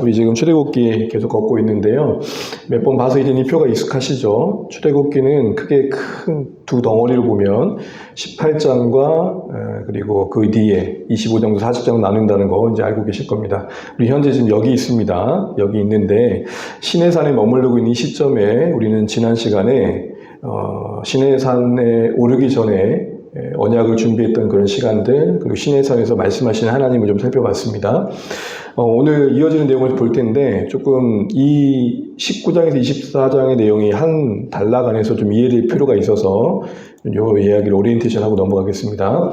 우리 지금 출애굽기 계속 걷고 있는데요. 몇 번 봐서 이제 이 표가 익숙하시죠? 출애굽기는 크게 큰 두 덩어리를 보면 18장과 그리고 그 뒤에 25장부터 40장 나눈다는 거 이제 알고 계실 겁니다. 우리 현재 지금 여기 있습니다. 여기 있는데 시내산에 머무르고 있는 이 시점에 우리는 지난 시간에 시내산에 오르기 전에 언약을 준비했던 그런 시간들, 그리고 시내산에서 말씀하시는 하나님을 좀 살펴봤습니다. 오늘 이어지는 내용을 볼 텐데 조금 이 19장에서 24장의 내용이 한 단락 안에서 좀 이해될 필요가 있어서 이 이야기를 오리엔테이션 하고 넘어가겠습니다.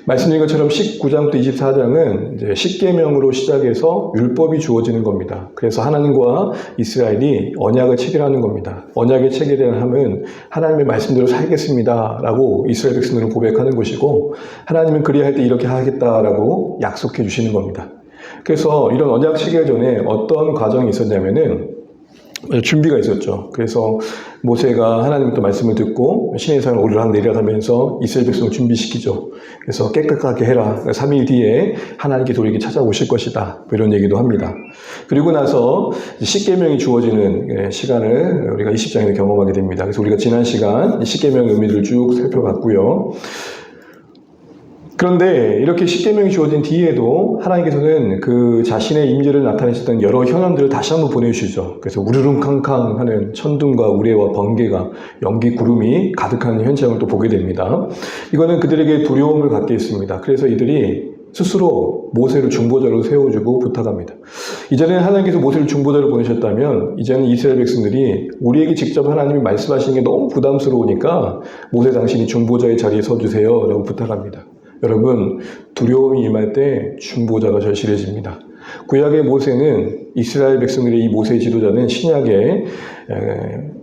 말씀드린 것처럼 19장부터 24장은 이제 십계명으로 시작해서 율법이 주어지는 겁니다. 그래서 하나님과 이스라엘이 언약을 체결하는 겁니다. 언약의 체결함은 하나님의 말씀대로 살겠습니다라고 이스라엘 백성들은 고백하는 것이고, 하나님은 그리할 때 이렇게 하겠다라고 약속해 주시는 겁니다. 그래서 이런 언약 체결 전에 어떤 과정이 있었냐면은 준비가 있었죠. 그래서 모세가 하나님부터 말씀을 듣고 시내산을 오르락 내리락하면서 이스라엘 백성을 준비시키죠. 그래서 깨끗하게 해라. 3일 뒤에 하나님께 돌이켜 찾아오실 것이다. 이런 얘기도 합니다. 그리고 나서 십계명이 주어지는 시간을 우리가 20장에서 경험하게 됩니다. 그래서 우리가 지난 시간 십계명의 의미를 쭉 살펴봤고요. 그런데 이렇게 십계명이 주어진 뒤에도 하나님께서는 그 자신의 임재를 나타내셨던 여러 현황들을 다시 한번 보내주시죠. 그래서 우르릉캉캉 하는 천둥과 우레와 번개가 연기 구름이 가득한 현장을 또 보게 됩니다. 이거는 그들에게 두려움을 갖게 했습니다. 그래서 이들이 스스로 모세를 중보자로 세워주고 부탁합니다. 이전에는 하나님께서 모세를 중보자로 보내셨다면 이제는 이스라엘 백성들이 우리에게 직접 하나님이 말씀하시는 게 너무 부담스러우니까 모세 당신이 중보자의 자리에 서주세요 라고 부탁합니다. 여러분, 두려움이 임할 때 중보자가 절실해집니다. 구약의 모세는 이스라엘 백성들의 이 모세의 지도자는 신약의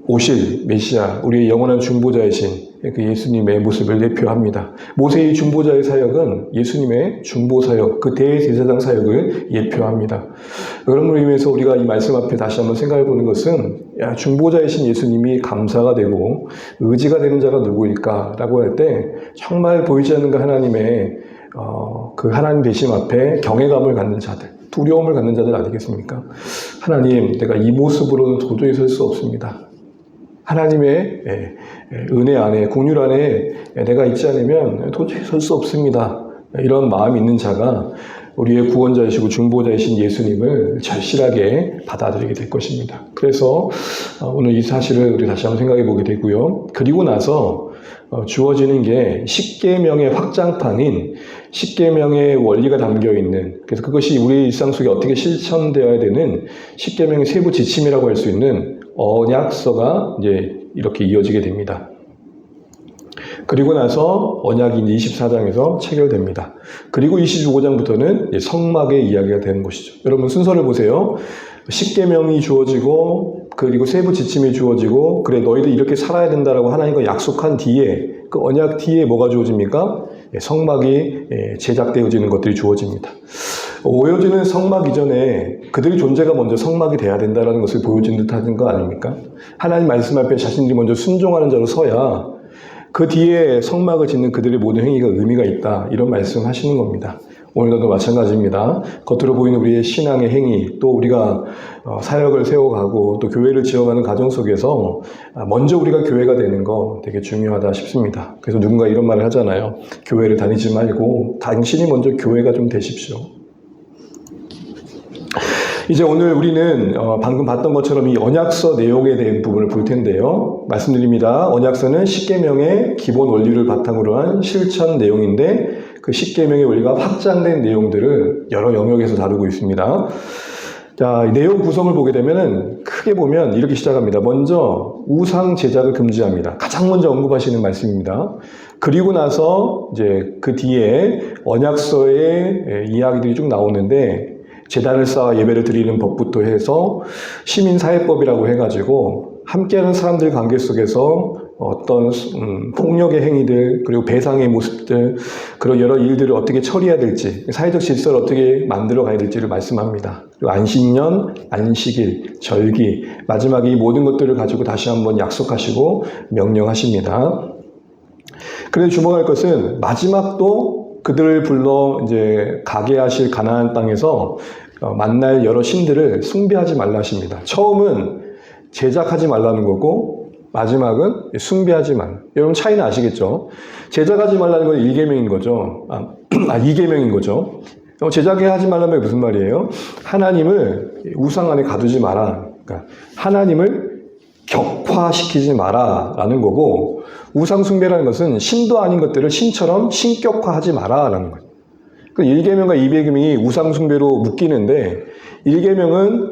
오실 메시아, 우리의 영원한 중보자이신 그 예수님의 모습을 대표합니다. 모세의 중보자의 사역은 예수님의 중보사역, 그 대제사장 사역을 예표합니다. 그런 의미에서 우리가 이 말씀 앞에 다시 한번 생각해 보는 것은 중보자이신 예수님이 감사가 되고 의지가 되는 자가 누구일까? 라고 할 때 정말 보이지 않는 그 하나님의 그 하나님 되심 앞에 경외감을 갖는 자들, 두려움을 갖는 자들 아니겠습니까? 하나님, 내가 이 모습으로는 도저히 설 수 없습니다. 하나님의 은혜 안에, 긍휼 안에 내가 있지 않으면 도저히 설 수 없습니다. 이런 마음이 있는 자가 우리의 구원자이시고 중보자이신 예수님을 절실하게 받아들이게 될 것입니다. 그래서 오늘 이 사실을 우리 다시 한번 생각해 보게 되고요. 그리고 나서 주어지는 게 십계명의 확장판인 십계명의 원리가 담겨있는, 그래서 그것이 우리 일상 속에 어떻게 실천되어야 되는 십계명의 세부 지침이라고 할 수 있는 언약서가 이제 이렇게 이어지게 됩니다. 그리고 나서 언약이 24장에서 체결됩니다. 그리고 25장부터는 성막의 이야기가 되는 것이죠. 여러분 순서를 보세요. 십계명이 주어지고 그리고 세부 지침이 주어지고 그래 너희들 이렇게 살아야 된다라고 하나님과 약속한 뒤에 그 언약 뒤에 뭐가 주어집니까? 성막이 제작되어지는 것들이 주어집니다. 오여지는 성막 이전에 그들의 존재가 먼저 성막이 돼야 된다는 것을 보여준 듯한 거 아닙니까? 하나님 말씀 앞에 자신들이 먼저 순종하는 자로 서야 그 뒤에 성막을 짓는 그들의 모든 행위가 의미가 있다. 이런 말씀하시는 겁니다. 오늘도 마찬가지입니다. 겉으로 보이는 우리의 신앙의 행위, 또 우리가 사역을 세워가고 또 교회를 지어가는 과정 속에서 먼저 우리가 교회가 되는 거 되게 중요하다 싶습니다. 그래서 누군가 이런 말을 하잖아요. 교회를 다니지 말고 당신이 먼저 교회가 좀 되십시오. 이제 오늘 우리는 방금 봤던 것처럼 이 언약서 내용에 대한 부분을 볼 텐데요. 말씀드립니다. 언약서는 십계명의 기본 원리를 바탕으로 한 실천 내용인데 그 십계명의 원리가 확장된 내용들을 여러 영역에서 다루고 있습니다. 자, 내용 구성을 보게 되면은 크게 보면 이렇게 시작합니다. 먼저 우상 제작을 금지합니다. 가장 먼저 언급하시는 말씀입니다. 그리고 나서 이제 그 뒤에 언약서의 이야기들이 쭉 나오는데 제단을 쌓아 예배를 드리는 법부터 해서 시민사회법이라고 해가지고 함께하는 사람들 관계 속에서 어떤 폭력의 행위들 그리고 배상의 모습들 그런 여러 일들을 어떻게 처리해야 될지 사회적 질서를 어떻게 만들어 가야 될지를 말씀합니다. 그리고 안식년, 안식일, 절기 마지막에 이 모든 것들을 가지고 다시 한번 약속하시고 명령하십니다. 그런데 주목할 것은 마지막도 그들을 불러 이제 가게 하실 가나안 땅에서 만날 여러 신들을 숭배하지 말라 하십니다. 처음은 제작하지 말라는 거고 마지막은 숭배하지 말라. 여러분 차이는 아시겠죠? 제작하지 말라는 건 1계명인 거죠. 2계명인 거죠. 제작하지 말라는 게 무슨 말이에요? 하나님을 우상 안에 가두지 마라. 그러니까 하나님을 격화시키지 마라 라는 거고, 우상 숭배라는 것은 신도 아닌 것들을 신처럼 신격화하지 마라 라는 거예요. 1계명과 2계명이 우상 숭배로 묶이는데, 1계명은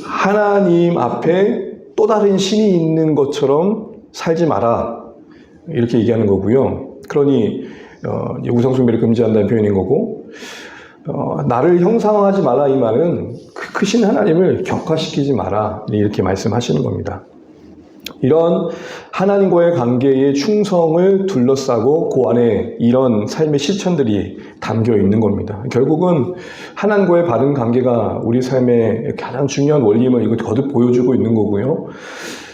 하나님 앞에 또 다른 신이 있는 것처럼 살지 마라 이렇게 얘기하는 거고요. 그러니 우상 숭배를 금지한다는 표현인 거고, 나를 형상화하지 마라 이 말은 그 크신 하나님을 격화시키지 마라 이렇게 말씀하시는 겁니다. 이런 하나님과의 관계의 충성을 둘러싸고 그 안에 이런 삶의 실천들이 담겨 있는 겁니다. 결국은 하나님과의 바른 관계가 우리 삶의 가장 중요한 원리임을 이거 거듭 보여주고 있는 거고요.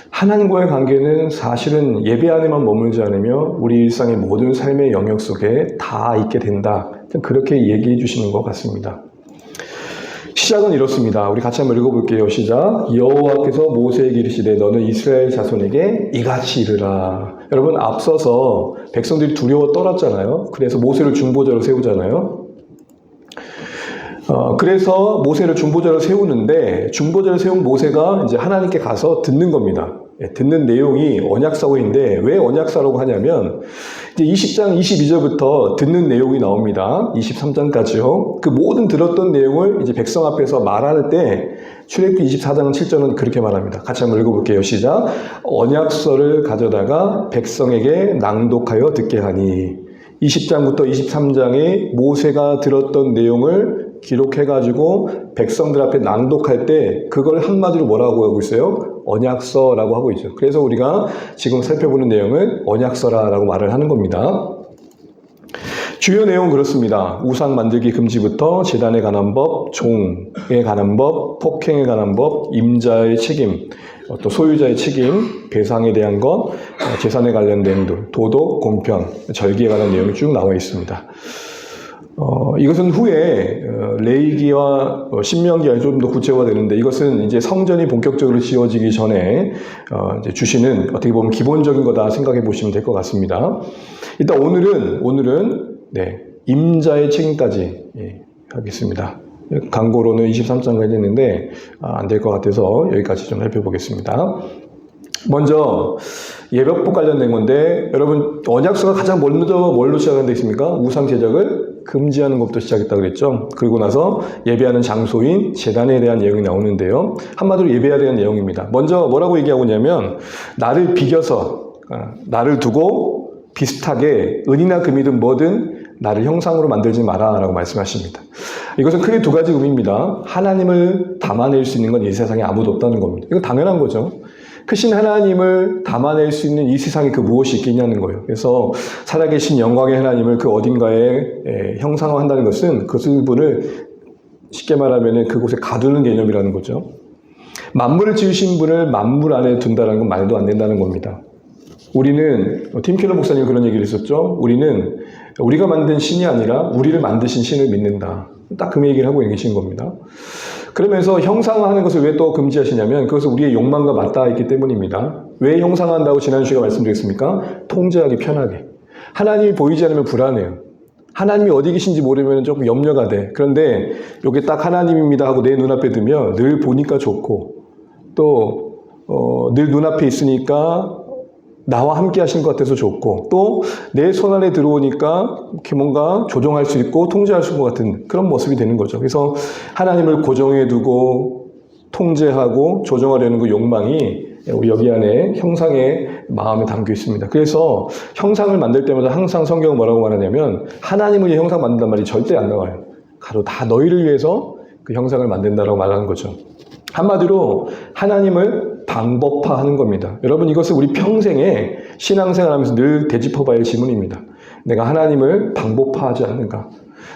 하나님과의 관계는 사실은 예배 안에만 머물지 않으며 우리 일상의 모든 삶의 영역 속에 다 있게 된다. 그렇게 얘기해 주시는 것 같습니다. 시작은 이렇습니다. 우리 같이 한번 읽어볼게요. 시작. 여호와께서 모세에게 이르시되 너는 이스라엘 자손에게 이같이 이르라. 여러분 앞서서 백성들이 두려워 떨었잖아요. 그래서 모세를 중보자로 세우잖아요. 그래서 모세를 중보자로 세우는데, 중보자로 세운 모세가 이제 하나님께 가서 듣는 겁니다. 듣는 내용이 언약서인데, 왜 언약서라고 하냐면 이제 20장 22절부터 듣는 내용이 나옵니다. 23장까지요. 그 모든 들었던 내용을 이제 백성 앞에서 말할 때 출애굽기 24장 7절은 그렇게 말합니다. 같이 한번 읽어볼게요. 시작. 언약서를 가져다가 백성에게 낭독하여 듣게 하니. 20장부터 23장에 모세가 들었던 내용을 기록해가지고 백성들 앞에 낭독할 때 그걸 한마디로 뭐라고 하고 있어요? 언약서라고 하고 있죠. 그래서 우리가 지금 살펴보는 내용을 언약서라고 말을 하는 겁니다. 주요 내용은 그렇습니다. 우상 만들기 금지부터 제단에 관한 법, 종에 관한 법, 폭행에 관한 법, 임자의 책임, 또 소유자의 책임, 배상에 대한 것, 재산에 관련된 도덕, 공평, 절기에 관한 내용이 쭉 나와 있습니다. 이것은 후에 레위기와 신명기가 좀 더 구체화되는데, 이것은 이제 성전이 본격적으로 지어지기 전에 이제 주시는 어떻게 보면 기본적인 거다 생각해 보시면 될 것 같습니다. 일단 오늘은 임자의 책임까지 하겠습니다. 강고로는 23장까지 했는데 안 될 것 같아서 여기까지 좀 살펴보겠습니다. 먼저 예배법 관련된 건데, 여러분 언약서가 가장 먼저 뭘로 시작한 데 있습니까? 우상 제작을 금지하는 것부터 시작했다고 그랬죠. 그리고 나서 예배하는 장소인 제단에 대한 내용이 나오는데요. 한마디로 예배해야 되는 내용입니다. 먼저 뭐라고 얘기하고 있냐면, 나를 비겨서 나를 두고 비슷하게 은이나 금이든 뭐든 나를 형상으로 만들지 마라 라고 말씀하십니다. 이것은 크게 두 가지 의미입니다. 하나님을 담아낼 수 있는 건 이 세상에 아무도 없다는 겁니다. 이거 당연한 거죠. 크신 하나님을 담아낼 수 있는 이 세상에 그 무엇이 있겠냐는 거예요. 그래서 살아계신 영광의 하나님을 그 어딘가에 형상화한다는 것은 그분을 쉽게 말하면 그곳에 가두는 개념이라는 거죠. 만물을 지으신 분을 만물 안에 둔다는 건 말도 안 된다는 겁니다. 우리는, 팀 켈러 목사님 그런 얘기를 했었죠. 우리는 우리가 만든 신이 아니라 우리를 만드신 신을 믿는다. 딱 그 얘기를 하고 계신 겁니다. 그러면서 형상화하는 것을 왜 또 금지하시냐면, 그것은 우리의 욕망과 맞닿아 있기 때문입니다. 왜 형상화한다고 지난주에 말씀드렸습니까? 통제하기 편하게. 하나님이 보이지 않으면 불안해요. 하나님이 어디 계신지 모르면 조금 염려가 돼. 그런데 이게 딱 하나님입니다 하고 내 눈앞에 두면 늘 보니까 좋고, 또 늘 눈앞에 있으니까 나와 함께 하신 것 같아서 좋고, 또 내 손 안에 들어오니까 이렇게 뭔가 조종할 수 있고 통제할 수 있는 것 같은 그런 모습이 되는 거죠. 그래서 하나님을 고정해 두고 통제하고 조정하려는 그 욕망이 우리 여기 안에 형상의 마음에 담겨 있습니다. 그래서 형상을 만들 때마다 항상 성경은 뭐라고 말하냐면, 하나님을 형상 만든단 말이 절대 안 나와요. 가로 다 너희를 위해서 그 형상을 만든다라고 말하는 거죠. 한마디로 하나님을 방법화하는 겁니다. 여러분, 이것은 우리 평생에 신앙생활하면서 늘 되짚어봐야 할 질문입니다. 내가 하나님을 방법화하지 않는가?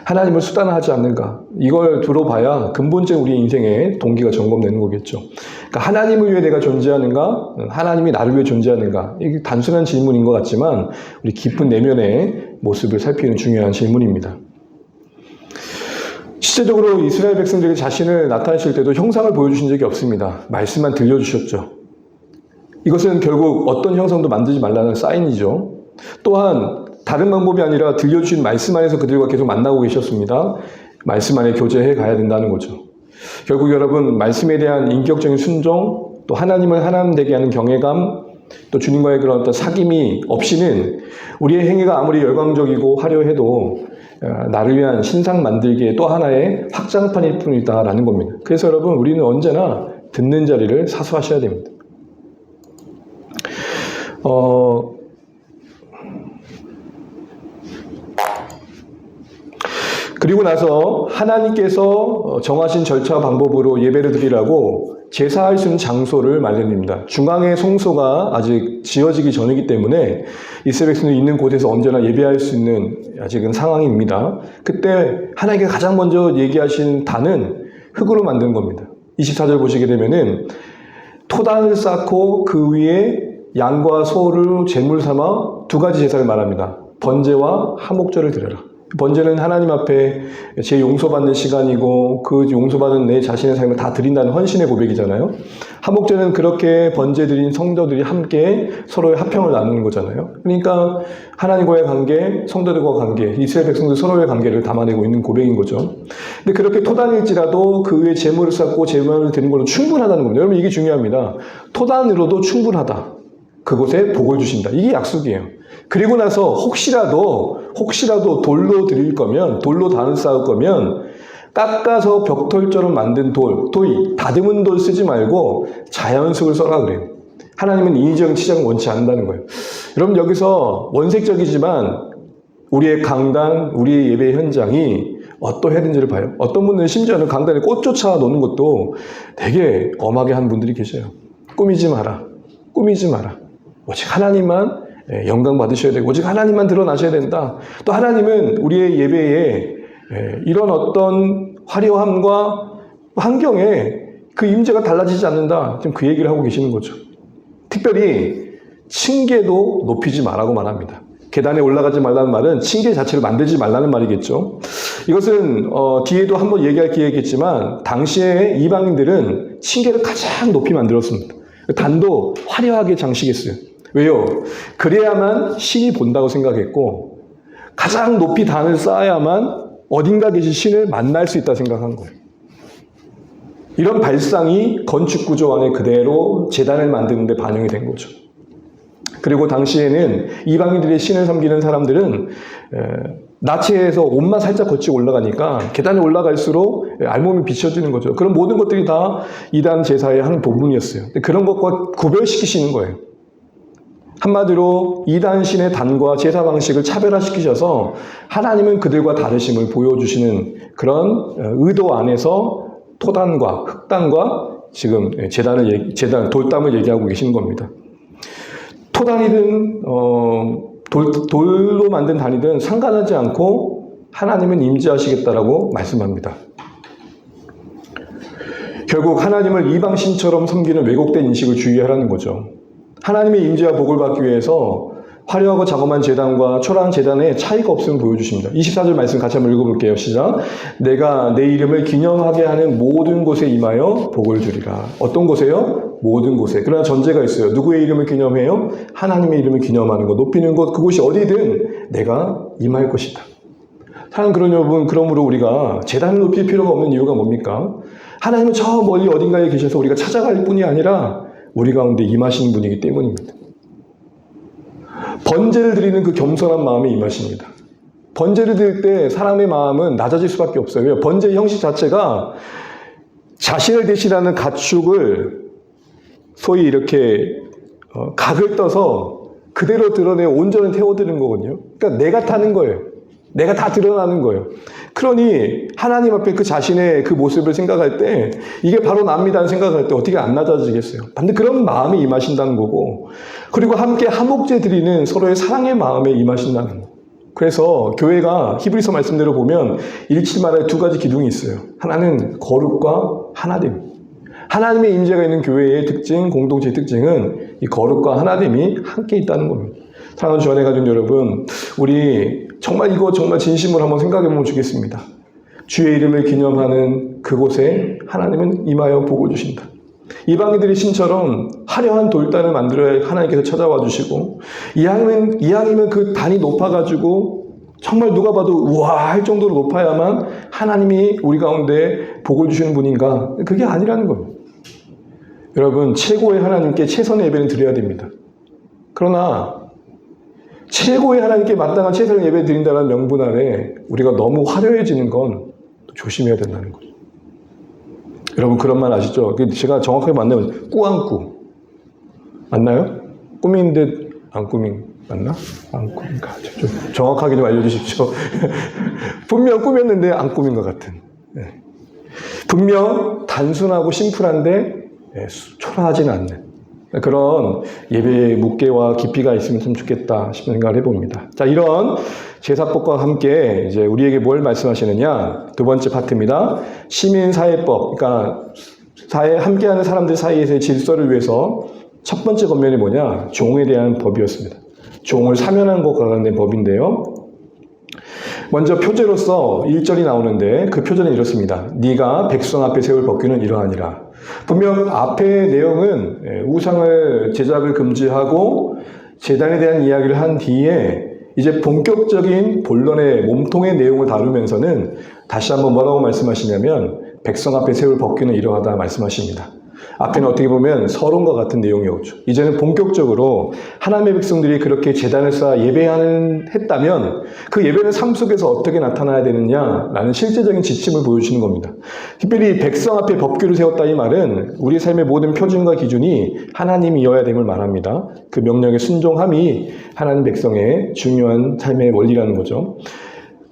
하나님을 수단화하지 않는가? 이걸 들어봐야 근본적인 우리 인생의 동기가 점검되는 거겠죠. 그러니까 하나님을 위해 내가 존재하는가? 하나님이 나를 위해 존재하는가? 이게 단순한 질문인 것 같지만 우리 깊은 내면의 모습을 살피는 중요한 질문입니다. 실제적으로 이스라엘 백성들이 자신을 나타내실 때도 형상을 보여주신 적이 없습니다. 말씀만 들려주셨죠. 이것은 결국 어떤 형상도 만들지 말라는 사인이죠. 또한 다른 방법이 아니라 들려주신 말씀 안에서 그들과 계속 만나고 계셨습니다. 말씀 안에 교제해 가야 된다는 거죠. 결국 여러분, 말씀에 대한 인격적인 순종, 또 하나님을 하나님 되게 하는 경외감, 또 주님과의 그런 어떤 사귐이 없이는 우리의 행위가 아무리 열광적이고 화려해도 나를 위한 신상 만들기의 또 하나의 확장판일 뿐이다라는 겁니다. 그래서 여러분, 우리는 언제나 듣는 자리를 사수하셔야 됩니다. 그리고 나서 하나님께서 정하신 절차 방법으로 예배를 드리라고 제사할 수 있는 장소를 마련합니다. 중앙의 성소가 아직 지어지기 전이기 때문에 이스라엘 백성들이 있는 곳에서 언제나 예배할 수 있는 아직은 상황입니다. 그때 하나님께서 가장 먼저 얘기하신 단은 흙으로 만드는 겁니다. 24절 보시게 되면은 토단을 쌓고 그 위에 양과 소를 제물 삼아 두 가지 제사를 말합니다. 번제와 화목제를 드려라. 번제는 하나님 앞에 제 용서받는 시간이고 그 용서받은 내 자신의 삶을 다 드린다는 헌신의 고백이잖아요. 화목제는 그렇게 번제 드린 성도들이 함께 서로의 화평을 나누는 거잖아요. 그러니까 하나님과의 관계, 성도들과 관계, 이스라엘 백성들 서로의 관계를 담아내고 있는 고백인 거죠. 근데 그렇게 토단일지라도 그 위에 제물을 쌓고 제물을 드리는 걸로 충분하다는 겁니다. 여러분, 이게 중요합니다. 토단으로도 충분하다. 그곳에 복을 주신다. 이게 약속이에요. 그리고 나서 혹시라도 돌로 드릴 거면, 돌로 단을 쌓을 거면 깎아서 벽돌처럼 만든 돌, 다듬은 돌 쓰지 말고 자연석을 써라 그래요. 하나님은 인위적인 치장을 원치 않는다는 거예요. 여러분, 여기서 원색적이지만 우리의 강단, 우리의 예배 현장이 어떠해야되는지를 봐요. 어떤 분들은 심지어는 강단에 꽃조차 놓는 것도 되게 엄하게 하는 분들이 계셔요. 꾸미지 마라. 오직 하나님만 영광 받으셔야 되고 오직 하나님만 드러나셔야 된다. 또 하나님은 우리의 예배에 이런 어떤 화려함과 환경에 그 임재가 달라지지 않는다. 지금 그 얘기를 하고 계시는 거죠. 특별히 층계도 높이지 말라고 말합니다. 계단에 올라가지 말라는 말은 층계 자체를 만들지 말라는 말이겠죠. 이것은 뒤에도 한번 얘기할 기회겠지만 당시에 이방인들은 층계를 가장 높이 만들었습니다. 단도 화려하게 장식했어요. 왜요? 그래야만 신이 본다고 생각했고 가장 높이 단을 쌓아야만 어딘가 계신 신을 만날 수 있다 생각한 거예요. 이런 발상이 건축 구조 안에 그대로 제단을 만드는 데 반영이 된 거죠. 그리고 당시에는 이방인들의 신을 섬기는 사람들은 나체에서 옷만 살짝 거치고 올라가니까 계단에 올라갈수록 알몸이 비춰지는 거죠. 그런 모든 것들이 다 이단 제사의 한 부분이었어요. 그런 것과 구별시키시는 거예요. 한마디로 이단 신의 단과 제사 방식을 차별화시키셔서 하나님은 그들과 다르심을 보여주시는 그런 의도 안에서 토단과 흙단과 지금 돌담을 얘기하고 계시는 겁니다. 토단이든 돌로 만든 단이든 상관하지 않고 하나님은 임재하시겠다라고 말씀합니다. 결국 하나님을 이방신처럼 섬기는 왜곡된 인식을 주의하라는 거죠. 하나님의 임재와 복을 받기 위해서 화려하고 자그마한 제단과 초라한 제단에 차이가 없음을 보여주십니다. 24절 말씀 같이 한번 읽어볼게요. 시작. 내가 내 이름을 기념하게 하는 모든 곳에 임하여 복을 주리라. 어떤 곳에요? 모든 곳에. 그러나 전제가 있어요. 누구의 이름을 기념해요? 하나님의 이름을 기념하는 것, 높이는 것, 그곳이 어디든 내가 임할 것이다. 사랑하는 여러분, 그러므로 우리가 제단을 높일 필요가 없는 이유가 뭡니까? 하나님은 저 멀리 어딘가에 계셔서 우리가 찾아갈 뿐이 아니라 우리 가운데 임하시는 분이기 때문입니다. 번제를 드리는 그 겸손한 마음이 임하십니다. 번제를 드릴 때 사람의 마음은 낮아질 수밖에 없어요. 왜요? 번제의 형식 자체가 자신을 대신하는 가축을 소위 이렇게 각을 떠서 그대로 드러내 온전히 태워드리는 거거든요. 그러니까 내가 타는 거예요. 내가 다 드러나는 거예요. 그러니 하나님 앞에 그 자신의 그 모습을 생각할 때 이게 바로 납니다는 생각할 때 어떻게 안 낮아지겠어요. 반드시 그런 마음이 임하신다는 거고 그리고 함께 화목제 드리는 서로의 사랑의 마음에 임하신다는 거. 그래서 교회가 히브리서 말씀대로 보면 일치마다의 두 가지 기둥이 있어요. 하나는 거룩과 하나됨. 하나님의 임재가 있는 교회의 특징, 공동체의 특징은 이 거룩과 하나됨이 함께 있다는 겁니다. 사랑하는 주안의 가족 여러분, 우리 정말 이거 정말 진심으로 한번 생각해 보면 좋겠습니다. 주의 이름을 기념하는 그곳에 하나님은 임하여 복을 주신다. 이방인들의 신처럼 화려한 돌단을 만들어야 하나님께서 찾아와 주시고, 이왕이면 그 단이 높아가지고 정말 누가 봐도 우와 할 정도로 높아야만 하나님이 우리 가운데 복을 주시는 분인가? 그게 아니라는 겁니다. 여러분, 최고의 하나님께 최선의 예배는 드려야 됩니다. 그러나 최고의 하나님께 마땅한 최선의 예배 드린다는 명분 아래 우리가 너무 화려해지는 건 조심해야 된다는 거죠. 여러분, 그런 말 아시죠? 제가 정확하게 만나면 꾸안꾸 맞나요? 꾸민 듯 안 꾸민 맞나? 안 꾸민가? 좀 정확하게 좀 알려주십시오. 분명 꾸몄는데 안 꾸민 것 같은. 네. 분명 단순하고 심플한데 초라하지는 않는 그런 예배의 무게와 깊이가 있으면 참 좋겠다 싶은 생각을 해봅니다. 자, 이런 제사법과 함께 이제 우리에게 뭘 말씀하시느냐? 두 번째 파트입니다. 시민사회법, 그러니까 함께하는 사람들 사이에서의 질서를 위해서 첫 번째 권면이 뭐냐? 종에 대한 법이었습니다. 종을 사면한 것과 관련된 법인데요. 먼저 표제로서 1절이 나오는데 그 표제는 이렇습니다. 네가 백성 앞에 세울 법규는 이러하니라. 분명 앞의 내용은 우상을 제작을 금지하고 제단에 대한 이야기를 한 뒤에 이제 본격적인 본론의 몸통의 내용을 다루면서는 다시 한번 뭐라고 말씀하시냐면 백성 앞에 세울 법규는 이러하다 말씀하십니다. 앞에는 어떻게 보면 서론과 같은 내용이었죠. 이제는 본격적으로 하나님의 백성들이 그렇게 제단을 쌓아 했다면 그 예배는 삶 속에서 어떻게 나타나야 되느냐라는 실제적인 지침을 보여주시는 겁니다. 특별히 백성 앞에 법규를 세웠다 이 말은 우리 삶의 모든 표준과 기준이 하나님이어야 됨을 말합니다. 그 명령에 순종함이 하나님 백성의 중요한 삶의 원리라는 거죠.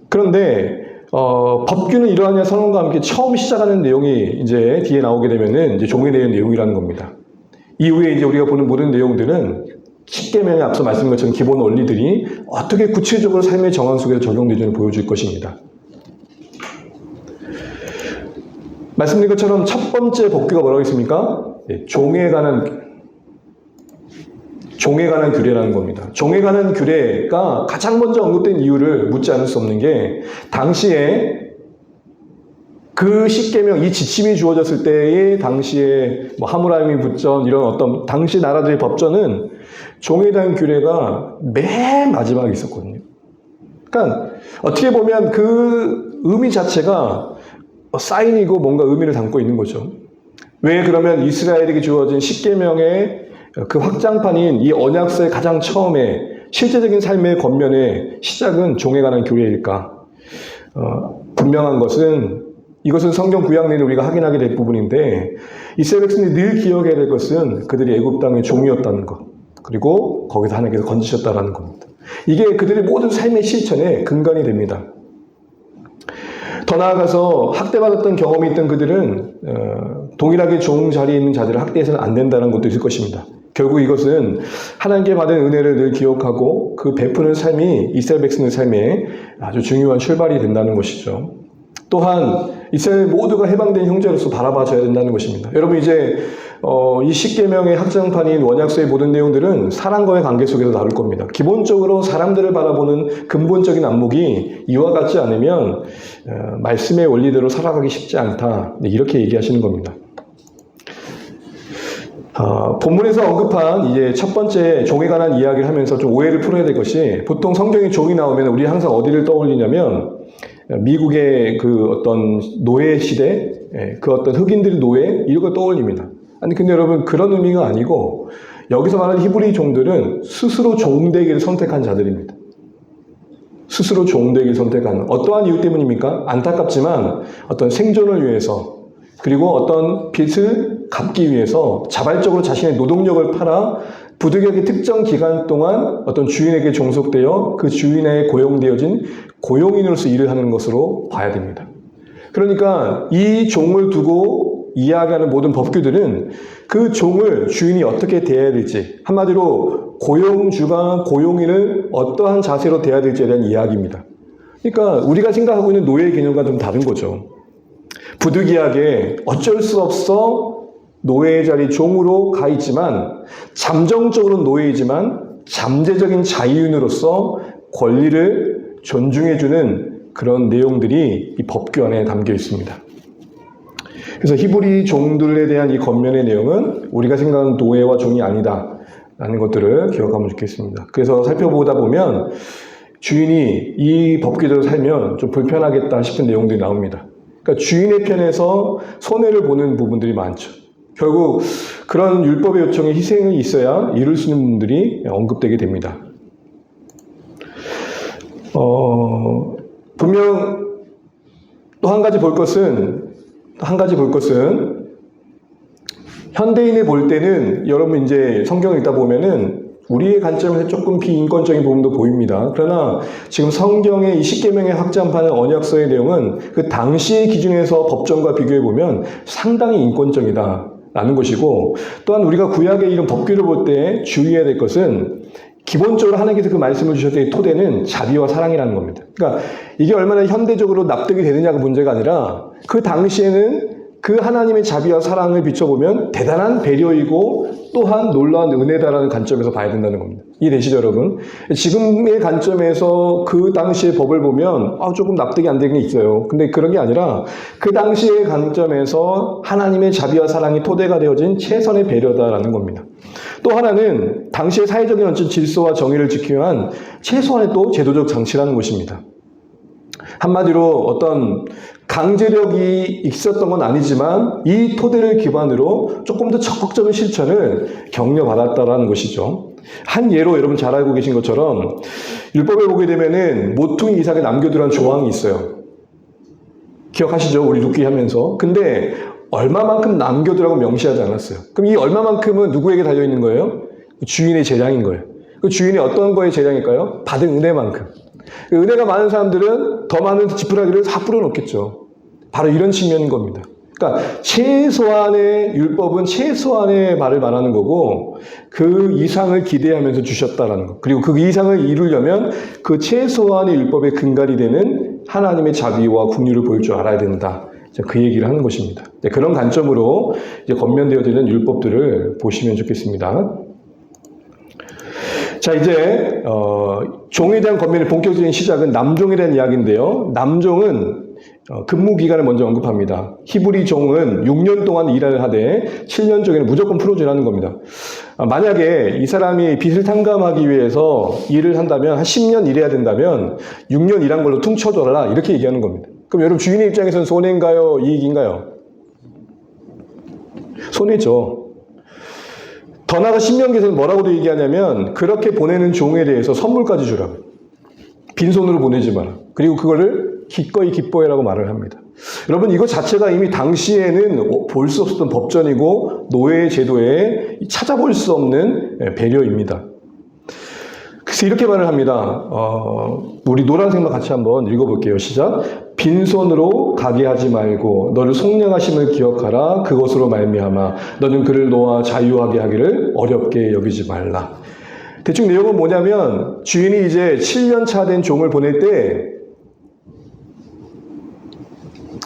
그런데 법규는 이러하냐 선언과 함께 처음 시작하는 내용이 이제 뒤에 나오게 되면은 이제 종에 대한 내용이라는 겁니다. 이후에 이제 우리가 보는 모든 내용들은 십계명에 앞서 말씀드린 것처럼 기본 원리들이 어떻게 구체적으로 삶의 정황 속에서 적용되는지 보여줄 것입니다. 말씀드린 것처럼 첫 번째 법규가 뭐라고 했습니까? 종에 관한 규례라는 겁니다. 종에 관한 규례가 가장 먼저 언급된 이유를 묻지 않을 수 없는 게 당시에 그 십계명, 이 지침이 주어졌을 때의 당시에 하무라비 붓전 이런 어떤 당시 나라들의 법전은 종에 대한 규례가 맨 마지막에 있었거든요. 그러니까 어떻게 보면 그 의미 자체가 사인이고 뭔가 의미를 담고 있는 거죠. 왜 그러면 이스라엘에게 주어진 십계명의 그 확장판인 이 언약서의 가장 처음에 실제적인 삶의 겉면의 시작은 종에 관한 규례일까? 분명한 것은 이것은 성경 구약 내에 우리가 확인하게 될 부분인데 이스라엘 백성들이 늘 기억해야 될 것은 그들이 애굽 땅의 종이었다는 것, 그리고 거기서 하나님께서 건지셨다는 겁니다. 이게 그들의 모든 삶의 실천의 근간이 됩니다. 더 나아가서 학대받았던 경험이 있던 그들은 동일하게 종 자리에 있는 자들을 학대해서는 안 된다는 것도 있을 것입니다. 결국 이것은 하나님께 받은 은혜를 늘 기억하고 그 베푸는 삶이 이스라엘 백성의 삶에 아주 중요한 출발이 된다는 것이죠. 또한 이스라엘 모두가 해방된 형제로서 바라봐줘야 된다는 것입니다. 여러분, 이제 이 십계명의 확장판인 원약서의 모든 내용들은 사람과의 관계 속에서 다룰 겁니다. 기본적으로 사람들을 바라보는 근본적인 안목이 이와 같지 않으면 말씀의 원리대로 살아가기 쉽지 않다, 이렇게 얘기하시는 겁니다. 본문에서 언급한 이제 첫 번째 종에 관한 이야기를 하면서 좀 오해를 풀어야 될 것이, 보통 성경에 종이 나오면 우리 항상 어디를 떠올리냐면 미국의 그 어떤 노예 시대, 그 어떤 흑인들의 노예, 이런 걸 떠올립니다. 아니, 근데 여러분, 그런 의미가 아니고 여기서 말하는 히브리 종들은 스스로 종되기를 선택한 자들입니다. 스스로 종되기를 선택하는, 어떠한 이유 때문입니까? 안타깝지만 어떤 생존을 위해서, 그리고 어떤 빚을 갚기 위해서 자발적으로 자신의 노동력을 팔아 부득이하게 특정 기간 동안 어떤 주인에게 종속되어 그 주인에 고용되어진 고용인으로서 일을 하는 것으로 봐야 됩니다. 그러니까 이 종을 두고 이야기하는 모든 법규들은 그 종을 주인이 어떻게 대해야 될지, 한마디로 고용주가 고용인을 어떠한 자세로 대해야 될지에 대한 이야기입니다. 그러니까 우리가 생각하고 있는 노예의 개념과 좀 다른 거죠. 부득이하게 어쩔 수 없어 노예의 자리 종으로 가 있지만, 잠정적으로는 노예이지만 잠재적인 자유인으로서 권리를 존중해주는 그런 내용들이 이 법규 안에 담겨 있습니다. 그래서 히브리 종들에 대한 이 겉면의 내용은 우리가 생각하는 노예와 종이 아니다 라는 것들을 기억하면 좋겠습니다. 그래서 살펴보다 보면 주인이 이 법규대로 살면 좀 불편하겠다 싶은 내용들이 나옵니다. 그러니까 주인의 편에서 손해를 보는 부분들이 많죠. 결국 그런 율법의 요청에 희생이 있어야 이룰 수 있는 부분들이 언급되게 됩니다. 분명 또 한 가지 볼 것은 현대인이 볼 때는 여러분 이제 성경을 읽다 보면은 우리의 관점에서 조금 비인권적인 부분도 보입니다. 그러나 지금 성경의 이 십계명에 확장하는 언약서의 내용은 그 당시의 기준에서 법정과 비교해 보면 상당히 인권적이다라는 것이고, 또한 우리가 구약의 이런 법규를 볼 때 주의해야 될 것은 기본적으로 하나님께서 그 말씀을 주셨던 토대는 자비와 사랑이라는 겁니다. 그러니까 이게 얼마나 현대적으로 납득이 되느냐가 문제가 아니라 그 당시에는 그 하나님의 자비와 사랑을 비춰보면 대단한 배려이고 또한 놀라운 은혜다라는 관점에서 봐야 된다는 겁니다. 이해되시죠, 여러분? 지금의 관점에서 그 당시의 법을 보면 조금 납득이 안 되는 게 있어요. 근데 그런 게 아니라 그 당시의 관점에서 하나님의 자비와 사랑이 토대가 되어진 최선의 배려다라는 겁니다. 또 하나는 당시의 사회적인 어떤 질서와 정의를 지키기 위한 최소한의 또 제도적 장치라는 것입니다. 한마디로 어떤 강제력이 있었던 건 아니지만 이 토대를 기반으로 조금 더 적극적인 실천을 격려받았다라는 것이죠. 한 예로 여러분 잘 알고 계신 것처럼 율법에 보게 되면은 모퉁이 이삭에 남겨두라는 조항이 있어요. 기억하시죠? 우리 룻기 하면서. 근데 얼마만큼 남겨두라고 명시하지 않았어요. 그럼 이 얼마만큼은 누구에게 달려있는 거예요? 주인의 재량인 거예요. 그 주인이 어떤 거의 재량일까요? 받은 은혜만큼. 은혜가 많은 사람들은 더 많은 지푸라기를 다 뿌려놓겠죠. 바로 이런 측면인 겁니다. 그러니까 최소한의 율법은 최소한의 말을 말하는 거고 그 이상을 기대하면서 주셨다라는 것. 그리고 그 이상을 이루려면 그 최소한의 율법의 근간이 되는 하나님의 자비와 긍휼을 보일 줄 알아야 된다. 그 얘기를 하는 것입니다. 그런 관점으로 이제 권면되어지는 율법들을 보시면 좋겠습니다. 자, 이제 종에 대한 권면의 본격적인 시작은 남종에 대한 이야기인데요. 남종은 근무 기간을 먼저 언급합니다. 히브리 종은 6년 동안 일을 하되 7년 쪽에는 무조건 풀어주라는 겁니다. 만약에 이 사람이 빚을 탕감하기 위해서 일을 한다면 한 10년 일해야 된다면 6년 일한 걸로 퉁쳐줘라 이렇게 얘기하는 겁니다. 그럼 여러분 주인의 입장에서는 손해인가요? 이익인가요? 손해죠. 더 나아가 신명기에서는 뭐라고도 얘기하냐면 그렇게 보내는 종에 대해서 선물까지 주라. 빈손으로 보내지 마라. 그리고 그거를 기꺼이 기뻐해라고 말을 합니다. 여러분 이거 자체가 이미 당시에는 볼 수 없었던 법전이고 노예 제도에 찾아볼 수 없는 배려입니다. 그래서 이렇게 말을 합니다. 우리 노란색만 같이 한번 읽어볼게요. 시작. 빈손으로 가게 하지 말고 너를 속량하심을 기억하라. 그것으로 말미암아 너는 그를 놓아 자유하게 하기를 어렵게 여기지 말라. 대충 내용은 뭐냐면 주인이 이제 7년 차 된 종을 보낼 때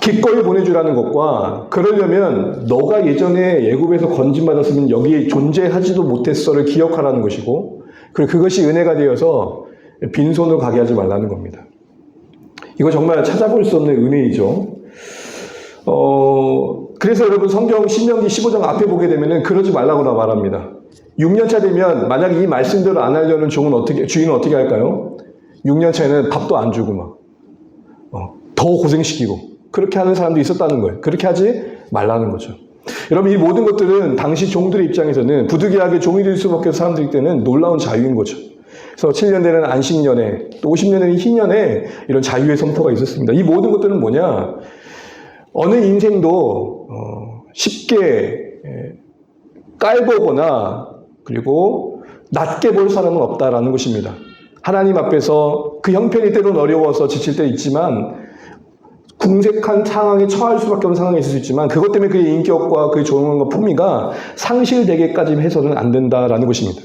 기꺼이 보내주라는 것과 그러려면 너가 예전에 애굽에서 건진받았으면 여기에 존재하지도 못했어를 기억하라는 것이고 그리고 그것이 은혜가 되어서 빈손으로 가게 하지 말라는 겁니다. 이거 정말 찾아볼 수 없는 은혜이죠. 그래서 여러분 성경 신명기 15장 앞에 보게 되면은 그러지 말라고 말합니다. 6년 차 되면 만약에 이 말씀대로 안 하려는 주인은 어떻게 할까요? 6년 차에는 밥도 안 주고 막 더 고생시키고 그렇게 하는 사람도 있었다는 거예요. 그렇게 하지 말라는 거죠. 여러분 이 모든 것들은 당시 종들의 입장에서는 부득이하게 종이 될 수밖에 없는 사람들 때는 놀라운 자유인 거죠. 그래서 7년 되는 안식년에 또 50년 되는 희년에 이런 자유의 선포가 있었습니다. 이 모든 것들은 뭐냐? 어느 인생도 쉽게 깔보거나 그리고 낮게 볼 사람은 없다라는 것입니다. 하나님 앞에서 그 형편이 때로는 어려워서 지칠 때 있지만 궁색한 상황에 처할 수밖에 없는 상황이 있을 수 있지만 그것 때문에 그의 인격과 그의 존엄과 품위가 상실되게까지 해서는 안 된다라는 것입니다.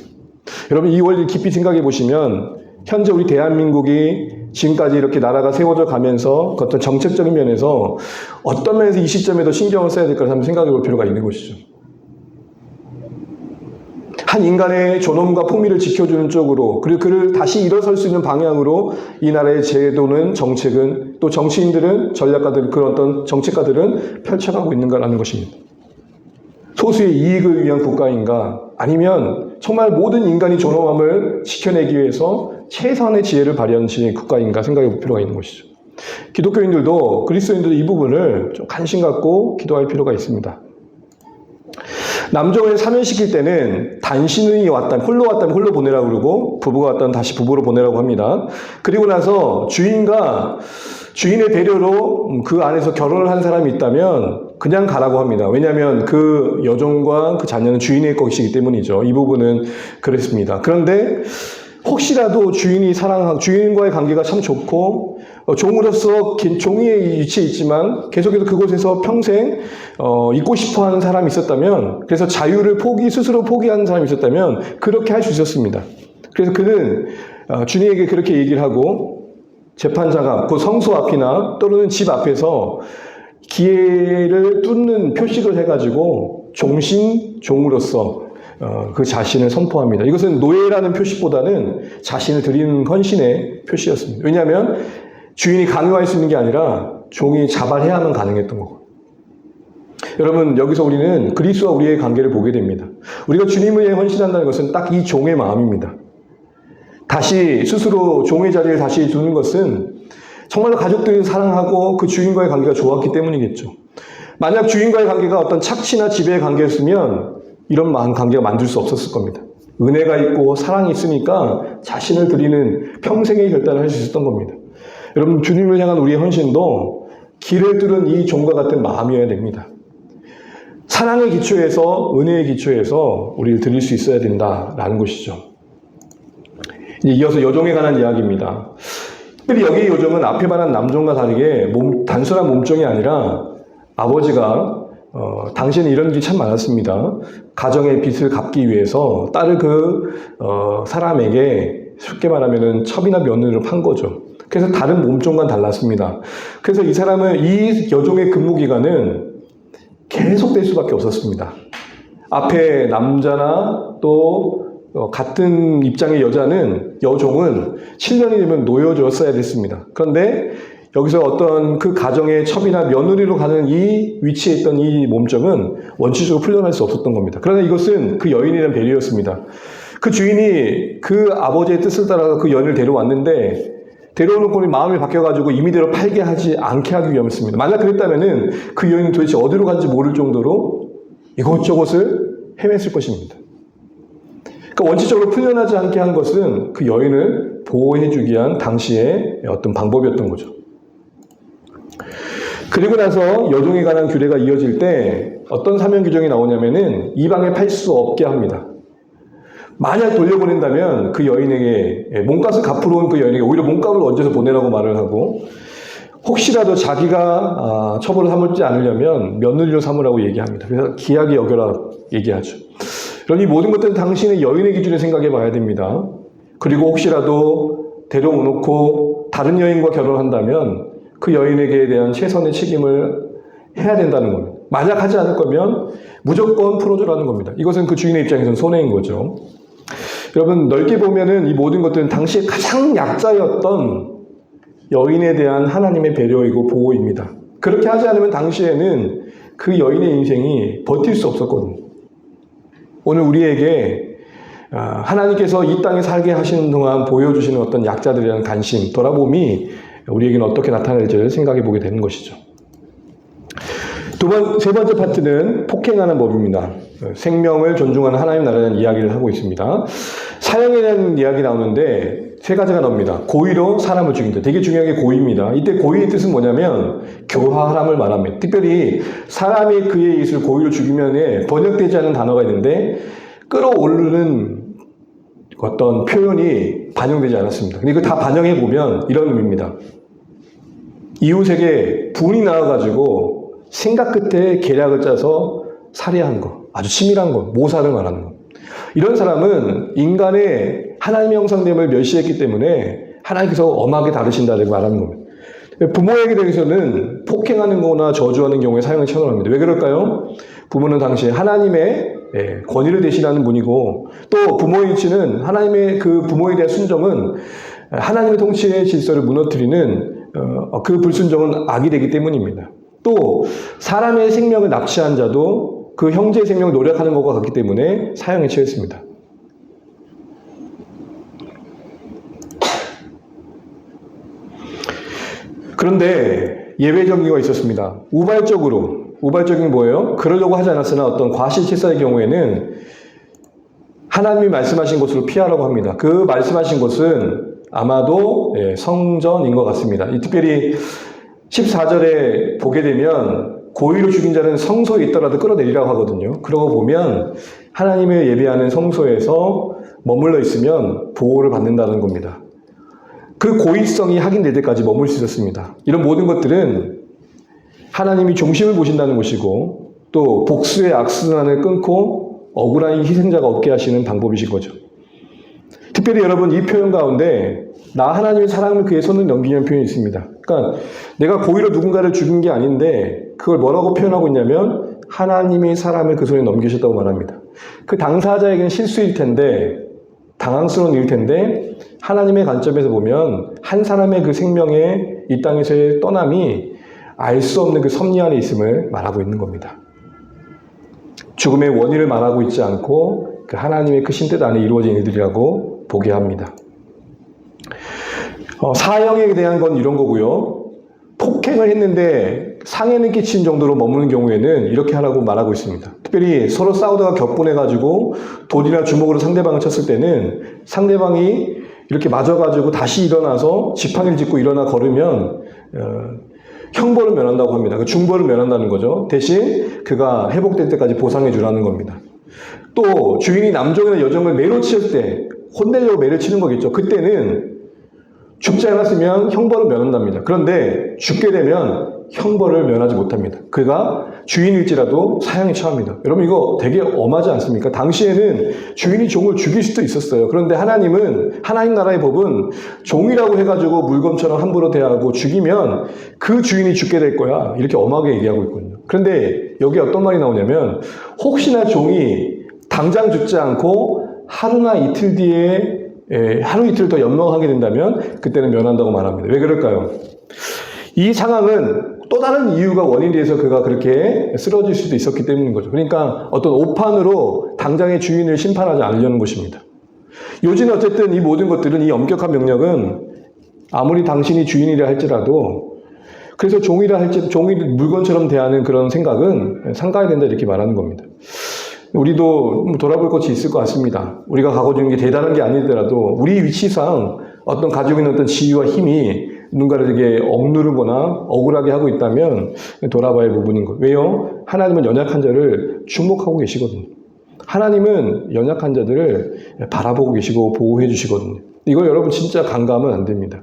여러분 이 원리를 깊이 생각해 보시면 현재 우리 대한민국이 지금까지 이렇게 나라가 세워져 가면서 그 어떤 정책적인 면에서 어떤 면에서 이 시점에 더 신경을 써야 될까 한번 생각해 볼 필요가 있는 것이죠. 한 인간의 존엄과 품위를 지켜주는 쪽으로, 그리고 그를 다시 일어설 수 있는 방향으로 이 나라의 제도는, 정책은, 또 정치인들은, 전략가들, 그런 어떤 정책가들은 펼쳐가고 있는가라는 것입니다. 소수의 이익을 위한 국가인가, 아니면 정말 모든 인간이 존엄함을 지켜내기 위해서 최선의 지혜를 발휘하는 국가인가 생각해 볼 필요가 있는 것이죠. 기독교인들도, 그리스도인들도 이 부분을 좀 관심 갖고 기도할 필요가 있습니다. 남종을 사면시킬 때는 단신이 왔다면, 홀로 왔다면 홀로 보내라고 그러고, 부부가 왔다면 다시 부부로 보내라고 합니다. 그리고 나서 주인과 주인의 배려로 그 안에서 결혼을 한 사람이 있다면 그냥 가라고 합니다. 왜냐하면 그 여종과 그 자녀는 주인의 것이기 때문이죠. 이 부분은 그렇습니다. 그런데 혹시라도 주인과의 관계가 참 좋고, 종으로서 종의 위치에 있지만 계속해서 그곳에서 평생 있고 싶어 하는 사람이 있었다면, 그래서 자유를 스스로 포기하는 사람이 있었다면 그렇게 할 수 있었습니다. 그래서 그는 주인에게 그렇게 얘기를 하고, 재판장 앞, 그 성소 앞이나 또는 집 앞에서 기회를 뚫는 표식을 해가지고 종으로서 그 자신을 선포합니다. 이것은 노예라는 표식보다는 자신을 드리는 헌신의 표시였습니다. 왜냐하면 주인이 강요할 수 있는 게 아니라 종이 자발해야만 가능했던 거고. 여러분, 여기서 우리는 그리스도와 우리의 관계를 보게 됩니다. 우리가 주님을 위해 헌신한다는 것은 딱 이 종의 마음입니다. 다시 스스로 종의 자리를 다시 두는 것은 정말로 가족들을 사랑하고 그 주인과의 관계가 좋았기 때문이겠죠. 만약 주인과의 관계가 어떤 착취나 지배의 관계였으면 이런 관계가 만들 수 없었을 겁니다. 은혜가 있고 사랑이 있으니까 자신을 드리는 평생의 결단을 할 수 있었던 겁니다. 여러분, 주님을 향한 우리의 헌신도 길을 뚫은 이 종과 같은 마음이어야 됩니다. 사랑의 기초에서, 은혜의 기초에서 우리를 드릴 수 있어야 된다라는 것이죠. 이제 이어서 여종에 관한 이야기입니다. 특별히 여기 여종은 앞에 말한 남종과 다르게 단순한 몸종이 아니라 아버지가 당시에는 이런 게 참 많았습니다. 가정의 빚을 갚기 위해서 딸을 사람에게 쉽게 말하면 첩이나 며느리로 판 거죠. 그래서 다른 몸종과는 달랐습니다. 그래서 이 여종의 근무 기간은 계속될 수밖에 없었습니다. 앞에 남자나 또 같은 입장의 여종은 7년이 되면 놓여졌어야 됐습니다. 그런데 여기서 어떤 그 가정의 첩이나 며느리로 가는 이 위치에 있던 이 몸종은 원칙적으로 풀려날 수 없었던 겁니다. 그러나 이것은 그 여인에 대한 배려였습니다. 그 주인이 그 아버지의 뜻을 따라서 그 여인을 데려왔는데, 데려오는 마음이 바뀌어가지고 임의대로 팔게 하지 않게 하기 위함했습니다. 만약 그랬다면은 그 여인은 도대체 어디로 간지 모를 정도로 이곳저곳을 헤맸을 것입니다. 그러니까 원칙적으로 풀려나지 않게 한 것은 그 여인을 보호해주기 위한 당시의 어떤 방법이었던 거죠. 그리고 나서 여종에 관한 규례가 이어질 때 어떤 사면 규정이 나오냐면은 이방에 팔 수 없게 합니다. 만약 돌려보낸다면 그 여인에게, 몸값을 갚으러 온 그 여인에게 오히려 몸값을 얹어서 보내라고 말을 하고, 혹시라도 자기가 처벌을 삼지 않으려면 며느리로 삼으라고 얘기합니다. 그래서 귀하게 여겨라 얘기하죠. 그럼 이 모든 것들은 당신의 여인의 기준을 생각해 봐야 됩니다. 그리고 혹시라도 데려오놓고 다른 여인과 결혼한다면 그 여인에게 대한 최선의 책임을 해야 된다는 겁니다. 만약 하지 않을 거면 무조건 풀어주라는 겁니다. 이것은 그 주인의 입장에서는 손해인 거죠. 여러분, 넓게 보면은 이 모든 것들은 당시에 가장 약자였던 여인에 대한 하나님의 배려이고 보호입니다. 그렇게 하지 않으면 당시에는 그 여인의 인생이 버틸 수 없었거든요. 오늘 우리에게 하나님께서 이 땅에 살게 하시는 동안 보여주시는 어떤 약자들에 대한 관심, 돌아봄이 우리에게는 어떻게 나타날지를 생각해 보게 되는 것이죠. 세 번째 파트는 폭행하는 법입니다. 생명을 존중하는 하나님 나라에 대한 이야기를 하고 있습니다. 사형에 대한 이야기 나오는데 세 가지가 나옵니다. 고의로 사람을 죽인다. 되게 중요한 게 고의입니다. 이때 고의의 뜻은 뭐냐면 교화함을 말합니다. 특별히 사람이 그의 이익을 고의로 죽이면 번역되지 않은 단어가 있는데 끌어오르는 어떤 표현이 반영되지 않았습니다. 근데 이거 다 반영해 보면 이런 의미입니다. 이웃에게 분이 나와가지고 생각 끝에 계략을 짜서 살해한 거, 아주 치밀한 거, 모사를 말하는 거. 이런 사람은 인간의 하나님의 형상됨을 멸시했기 때문에 하나님께서 엄하게 다루신다고 말하는 겁니다. 부모에게 대해서는 폭행하는 거나 저주하는 경우에 사형을 처벌합니다. 왜 그럴까요? 부모는 당시 하나님의 권위를 대신하는 분이고, 또 부모의 위치는 하나님의 그 부모에 대한 순종은 하나님의 통치의 질서를 무너뜨리는 그 불순종은 악이 되기 때문입니다. 또 사람의 생명을 납치한 자도 그 형제의 생명을 노력하는 것과 같기 때문에 사형에 처했습니다. 그런데 예외적인 경우가 있었습니다. 우발적인 뭐예요? 그러려고 하지 않았으나 어떤 과실치사의 경우에는 하나님이 말씀하신 곳으로 피하라고 합니다. 그 말씀하신 곳은 아마도 성전인 것 같습니다. 특별히 14절에 보게 되면 고의로 죽인 자는 성소에 있더라도 끌어내리라고 하거든요. 그러고 보면 하나님을 예배하는 성소에서 머물러 있으면 보호를 받는다는 겁니다. 그 고의성이 확인될 때까지 머물 수 있었습니다. 이런 모든 것들은 하나님이 종심을 보신다는 것이고, 또 복수의 악순환을 끊고 억울한 희생자가 없게 하시는 방법이신 거죠. 특별히 여러분, 이 표현 가운데 나 하나님의 사랑을 그의 손을 넘기는 표현이 있습니다. 그러니까 내가 고의로 누군가를 죽인 게 아닌데 그걸 뭐라고 표현하고 있냐면 하나님이 사람을 그 손에 넘기셨다고 말합니다. 그 당사자에게는 실수일 텐데, 당황스러운 일일 텐데, 하나님의 관점에서 보면 한 사람의 그 생명의 이 땅에서의 떠남이 알 수 없는 그 섭리 안에 있음을 말하고 있는 겁니다. 죽음의 원인을 말하고 있지 않고 그 하나님의 크신 뜻 안에 이루어진 일들이라고 보게 합니다. 사형에 대한 건 이런 거고요. 폭행을 했는데 상해는 끼친 정도로 머무는 경우에는 이렇게 하라고 말하고 있습니다. 특별히 서로 싸우다가 격분해가지고 돌이나 주먹으로 상대방을 쳤을 때는 상대방이 이렇게 맞아가지고 다시 일어나서 지팡이를 짚고 일어나 걸으면 형벌을 면한다고 합니다. 그 중벌을 면한다는 거죠. 대신 그가 회복될 때까지 보상해 주라는 겁니다. 또 주인이 남종이나 여종을 매로 치을 때 혼내려고 매를 치는 거겠죠. 그때는 죽지 않았으면 형벌을 면한답니다. 그런데 죽게 되면 형벌을 면하지 못합니다. 그가 주인일지라도 사형에 처합니다. 여러분, 이거 되게 엄하지 않습니까? 당시에는 주인이 종을 죽일 수도 있었어요. 그런데 하나님 나라의 법은 종이라고 해가지고 물건처럼 함부로 대하고 죽이면 그 주인이 죽게 될 거야, 이렇게 엄하게 얘기하고 있거든요. 그런데 여기 어떤 말이 나오냐면, 혹시나 종이 당장 죽지 않고 하루나 이틀 뒤에 하루 이틀 더 연명하게 된다면 그때는 면한다고 말합니다. 왜 그럴까요? 이 상황은 또 다른 이유가 원인이 돼서 그가 그렇게 쓰러질 수도 있었기 때문인 거죠. 그러니까 어떤 오판으로 당장의 주인을 심판하지 않으려는 것입니다. 요즘 어쨌든 이 모든 것들은, 이 엄격한 명령은 아무리 당신이 주인이라 할지라도, 그래서 종이 물건처럼 대하는 그런 생각은 삼가야 된다, 이렇게 말하는 겁니다. 우리도 돌아볼 것이 있을 것 같습니다. 우리가 가고 있는 게 대단한 게 아니더라도 우리 위치상 어떤 가지고 있는 어떤 지위와 힘이 누군가를 이렇게 억누르거나 억울하게 하고 있다면 돌아봐야 할 부분인 거예요. 왜요? 하나님은 연약한 자를 축복하고 계시거든요. 하나님은 연약한 자들을 바라보고 계시고 보호해 주시거든요. 이거 여러분 진짜 간과하면 안 됩니다.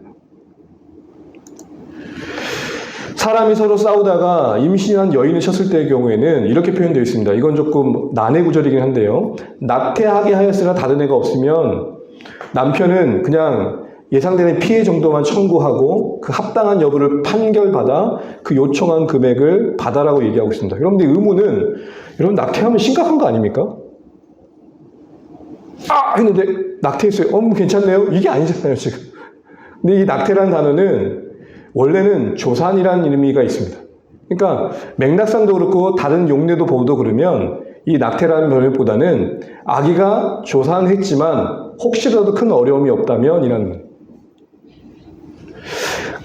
사람이 서로 싸우다가 임신한 여인을 쳤을 때의 경우에는 이렇게 표현되어 있습니다. 이건 조금 난해 구절이긴 한데요. 낙태하게 하였으나 다른 애가 없으면 남편은 그냥 예상되는 피해 정도만 청구하고 그 합당한 여부를 판결받아 그 요청한 금액을 받아라고 얘기하고 있습니다. 여러분들 의무는, 여러분 낙태하면 심각한 거 아닙니까? 했는데 낙태했어요. 괜찮네요. 이게 아니잖아요, 지금. 근데 이 낙태라는 단어는 원래는 조산이라는 의미가 있습니다. 그러니까 맥락상도 그렇고 다른 용례도 보도 그러면 이 낙태라는 번역보다는 아기가 조산했지만 혹시라도 큰 어려움이 없다면 이라는 거예요.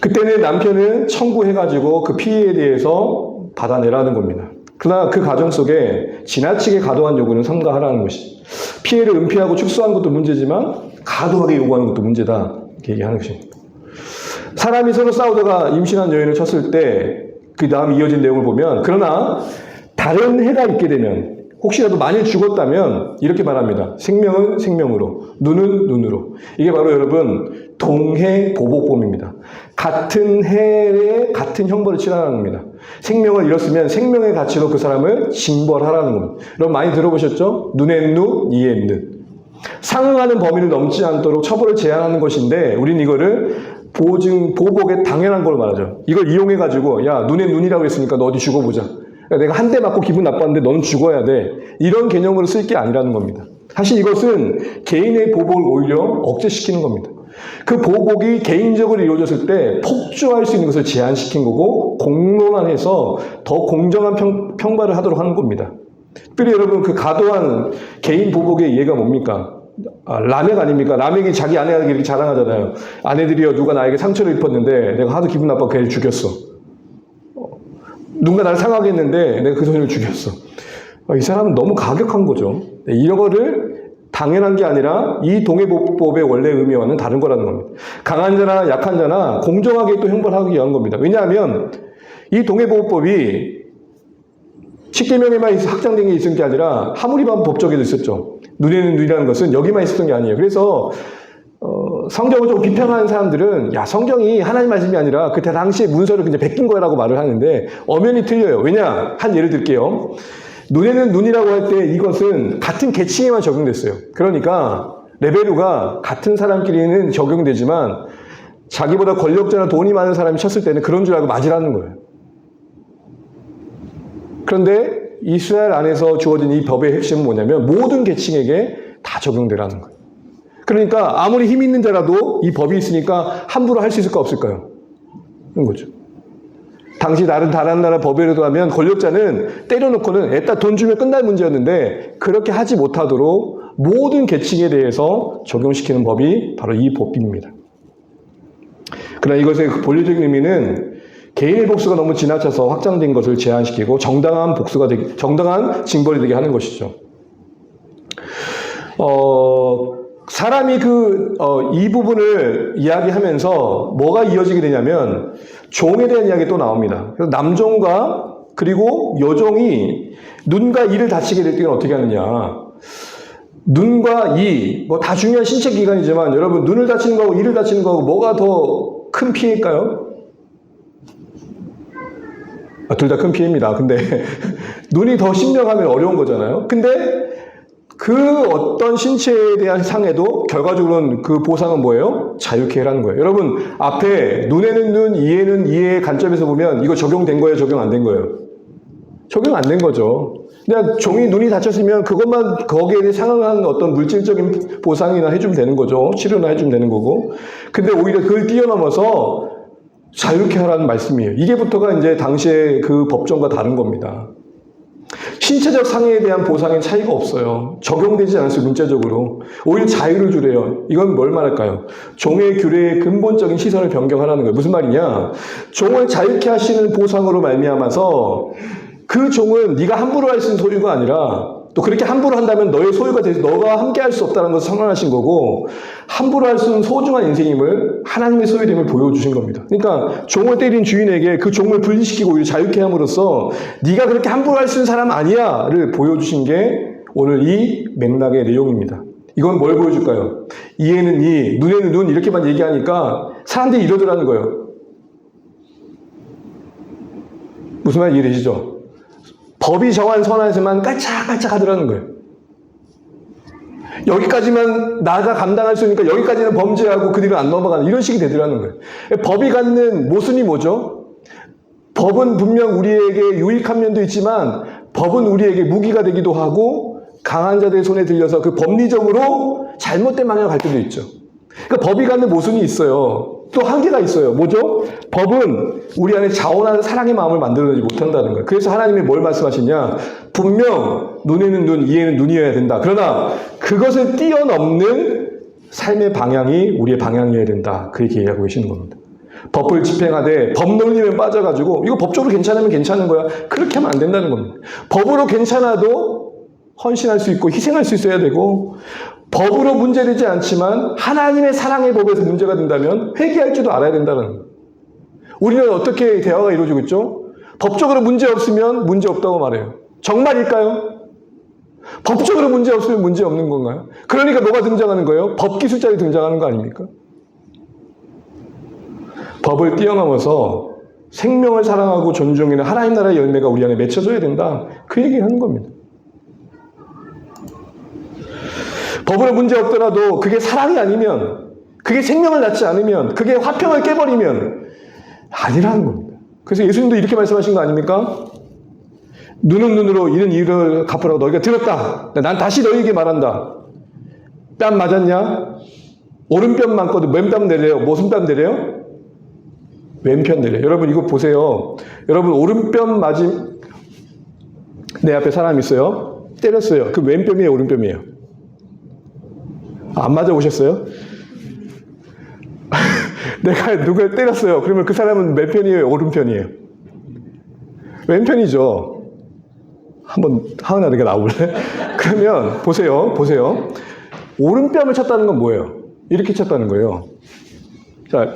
그때는 남편은 청구해가지고 그 피해에 대해서 받아내라는 겁니다. 그러나 그 과정 속에 지나치게 과도한 요구는 삼가하라는 것이, 피해를 은폐하고 축소하는 것도 문제지만 과도하게 요구하는 것도 문제다, 이렇게 얘기하는 것입니다. 사람이 서로 싸우다가 임신한 여인을 쳤을 때 그 다음 이어진 내용을 보면, 그러나 다른 해가 있게 되면, 혹시라도 만일 죽었다면 이렇게 말합니다. 생명은 생명으로, 눈은 눈으로. 이게 바로 여러분 동해보복범입니다. 같은 해에 같은 형벌을 치라는 겁니다. 생명을 잃었으면 생명의 가치로 그 사람을 징벌하라는 겁니다. 여러분 많이 들어보셨죠? 눈엔 눈, 이엔 눈. 상응하는 범위를 넘지 않도록 처벌을 제한하는 것인데, 우린 이거를 보복에 당연한 걸 말하죠. 이걸 이용해가지고, 야, 눈에 눈이라고 했으니까 너 어디 죽어보자. 야, 내가 한 대 맞고 기분 나빴는데 너는 죽어야 돼. 이런 개념으로 쓸 게 아니라는 겁니다. 사실 이것은 개인의 보복을 오히려 억제시키는 겁니다. 그 보복이 개인적으로 이루어졌을 때 폭주할 수 있는 것을 제한시킨 거고, 공론화해서 더 공정한 평발을 하도록 하는 겁니다. 특별히 여러분, 그 과도한 개인 보복의 예가 뭡니까? 라멕 아닙니까? 라멕이 자기 아내에게 이렇게 자랑하잖아요. 아내들이여, 누가 나에게 상처를 입혔는데 내가 하도 기분 나빠 걔를 죽였어. 누군가 나를 상하게 했는데 내가 그 소리를 죽였어. 이 사람은 너무 가격한 거죠. 이런 거를 당연한 게 아니라 이 동해보복법의 원래 의미와는 다른 거라는 겁니다. 강한 자나 약한 자나 공정하게 또 형벌하기 위한 겁니다. 왜냐하면 이 동해보복법이 십계명에만 확장된 게 있은 게 아니라 하무리반 법적에도 있었죠. 눈에는 눈이라는 것은 여기만 있었던 게 아니에요. 그래서 성경을 좀 비평하는 사람들은 야, 성경이 하나님 말씀이 아니라 그때 당시에 문서를 그냥 베낀 거라고 말을 하는데 엄연히 틀려요. 왜냐? 한 예를 들게요. 눈에는 눈이라고 할 때 이것은 같은 계층에만 적용됐어요. 그러니까 레베루가 같은 사람끼리는 적용되지만 자기보다 권력자나 돈이 많은 사람이 쳤을 때는 그런 줄 알고 맞으라는 거예요. 그런데 이스라엘 안에서 주어진 이 법의 핵심은 뭐냐면 모든 계층에게 다 적용되라는 거예요. 그러니까 아무리 힘 있는 자라도 이 법이 있으니까 함부로 할 수 있을까 없을까요? 그런 거죠. 당시 다른 나라 법에라도 하면 권력자는 때려놓고는 애따 돈 주면 끝날 문제였는데 그렇게 하지 못하도록 모든 계층에 대해서 적용시키는 법이 바로 이 법입니다. 그러나 이것의 본질적인 의미는 개인의 복수가 너무 지나쳐서 확장된 것을 제한시키고 정당한 징벌이 되게 하는 것이죠. 사람이 이 부분을 이야기하면서 뭐가 이어지게 되냐면 종에 대한 이야기 또 나옵니다. 그래서 남종과 그리고 여종이 눈과 이를 다치게 될 때는 어떻게 하느냐. 눈과 이, 뭐 다 중요한 신체 기관이지만 여러분 눈을 다치는 거하고 이를 다치는 거하고 뭐가 더 큰 피해일까요? 둘 다 큰 피해입니다. 근데 눈이 더 신명하면 어려운 거잖아요. 근데 그 어떤 신체에 대한 상해도 결과적으로는 그 보상은 뭐예요? 자유케 해라는 거예요. 여러분 앞에 눈에는 눈, 이에는 이의 관점에서 보면 이거 적용된 거예요? 적용 안 된 거예요? 적용 안 된 거죠. 그냥 종이 눈이 다쳤으면 그것만 거기에 상응한 어떤 물질적인 보상이나 해주면 되는 거죠. 치료나 해주면 되는 거고. 근데 오히려 그걸 뛰어넘어서 자유케 하라는 말씀이에요. 이게부터가 이제 당시의 그 법정과 다른 겁니다. 신체적 상해에 대한 보상엔 차이가 없어요. 적용되지 않았어요, 문자적으로. 오히려 자유를 주래요. 이건 뭘 말할까요? 종의 규례의 근본적인 시선을 변경하라는 거예요. 무슨 말이냐? 종을 자유케 하시는 보상으로 말미암아서 그 종은 네가 함부로 할 수 있는 소유가 아니라 또 그렇게 함부로 한다면 너의 소유가 돼서 너가 함께 할 수 없다는 것을 선언하신 거고 함부로 할 수 있는 소중한 인생임을 하나님의 소유됨을 보여주신 겁니다. 그러니까 종을 때린 주인에게 그 종을 분리시키고 오히려 자유케 함으로써 네가 그렇게 함부로 할 수 있는 사람 아니야를 보여주신 게 오늘 이 맥락의 내용입니다. 이건 뭘 보여줄까요? 이에는 이, 눈에는 눈 이렇게만 얘기하니까 사람들이 이러더라는 거예요. 무슨 말 이해되시죠? 법이 정한 선에서만 깔짝깔짝 하더라는 거예요. 여기까지만 나가 감당할 수 있으니까 여기까지는 범죄하고 그 뒤로 안 넘어가는 이런 식이 되더라는 거예요. 법이 갖는 모순이 뭐죠? 법은 분명 우리에게 유익한 면도 있지만 법은 우리에게 무기가 되기도 하고 강한 자들의 손에 들려서 그 법리적으로 잘못된 방향을 갈 때도 있죠. 그러니까 법이 갖는 모순이 있어요. 또 한계가 있어요. 뭐죠? 법은 우리 안에 자원하는 사랑의 마음을 만들어내지 못한다는 거예요. 그래서 하나님이 뭘 말씀하시냐? 분명 눈에는 눈, 이에는 눈이어야 된다. 그러나 그것을 뛰어넘는 삶의 방향이 우리의 방향이어야 된다. 그렇게 얘기하고 계시는 겁니다. 법을 집행하되 법 논리에 빠져가지고 이거 법적으로 괜찮으면 괜찮은 거야. 그렇게 하면 안 된다는 겁니다. 법으로 괜찮아도 헌신할 수 있고 희생할 수 있어야 되고 법으로 문제되지 않지만 하나님의 사랑의 법에서 문제가 된다면 회개할 줄도 알아야 된다는 거예요. 우리는 어떻게 대화가 이루어지고 있죠? 법적으로 문제 없으면 문제 없다고 말해요. 정말일까요? 법적으로 문제 없으면 문제 없는 건가요? 그러니까 뭐가 등장하는 거예요? 법기술자들이 등장하는 거 아닙니까? 법을 뛰어넘어서 생명을 사랑하고 존중하는 하나님 나라의 열매가 우리 안에 맺혀져야 된다. 그 얘기를 하는 겁니다. 법으로 문제 없더라도 그게 사랑이 아니면 그게 생명을 낳지 않으면, 그게 화평을 깨버리면 아니라는 겁니다. 그래서 예수님도 이렇게 말씀하신 거 아닙니까? 눈은 눈으로 이는 이를 갚으라고 너희가 들었다. 난 다시 너희에게 말한다. 뺨 맞았냐? 오른뺨 맞거든. 왼뺨 내려요. 무슨 뺨 내려요? 왼편 내려요. 여러분 이거 보세요. 여러분 오른뺨 맞은 내 앞에 사람 있어요. 때렸어요. 그 왼뺨이에요? 오른뺨이에요? 안 맞아 보셨어요? 내가 누굴 때렸어요. 그러면 그 사람은 왼편이에요? 오른편이에요? 왼편이죠. 한번 하은아 내가 나올래? 그러면 보세요. 오른뺨을 쳤다는 건 뭐예요? 이렇게 쳤다는 거예요. 자,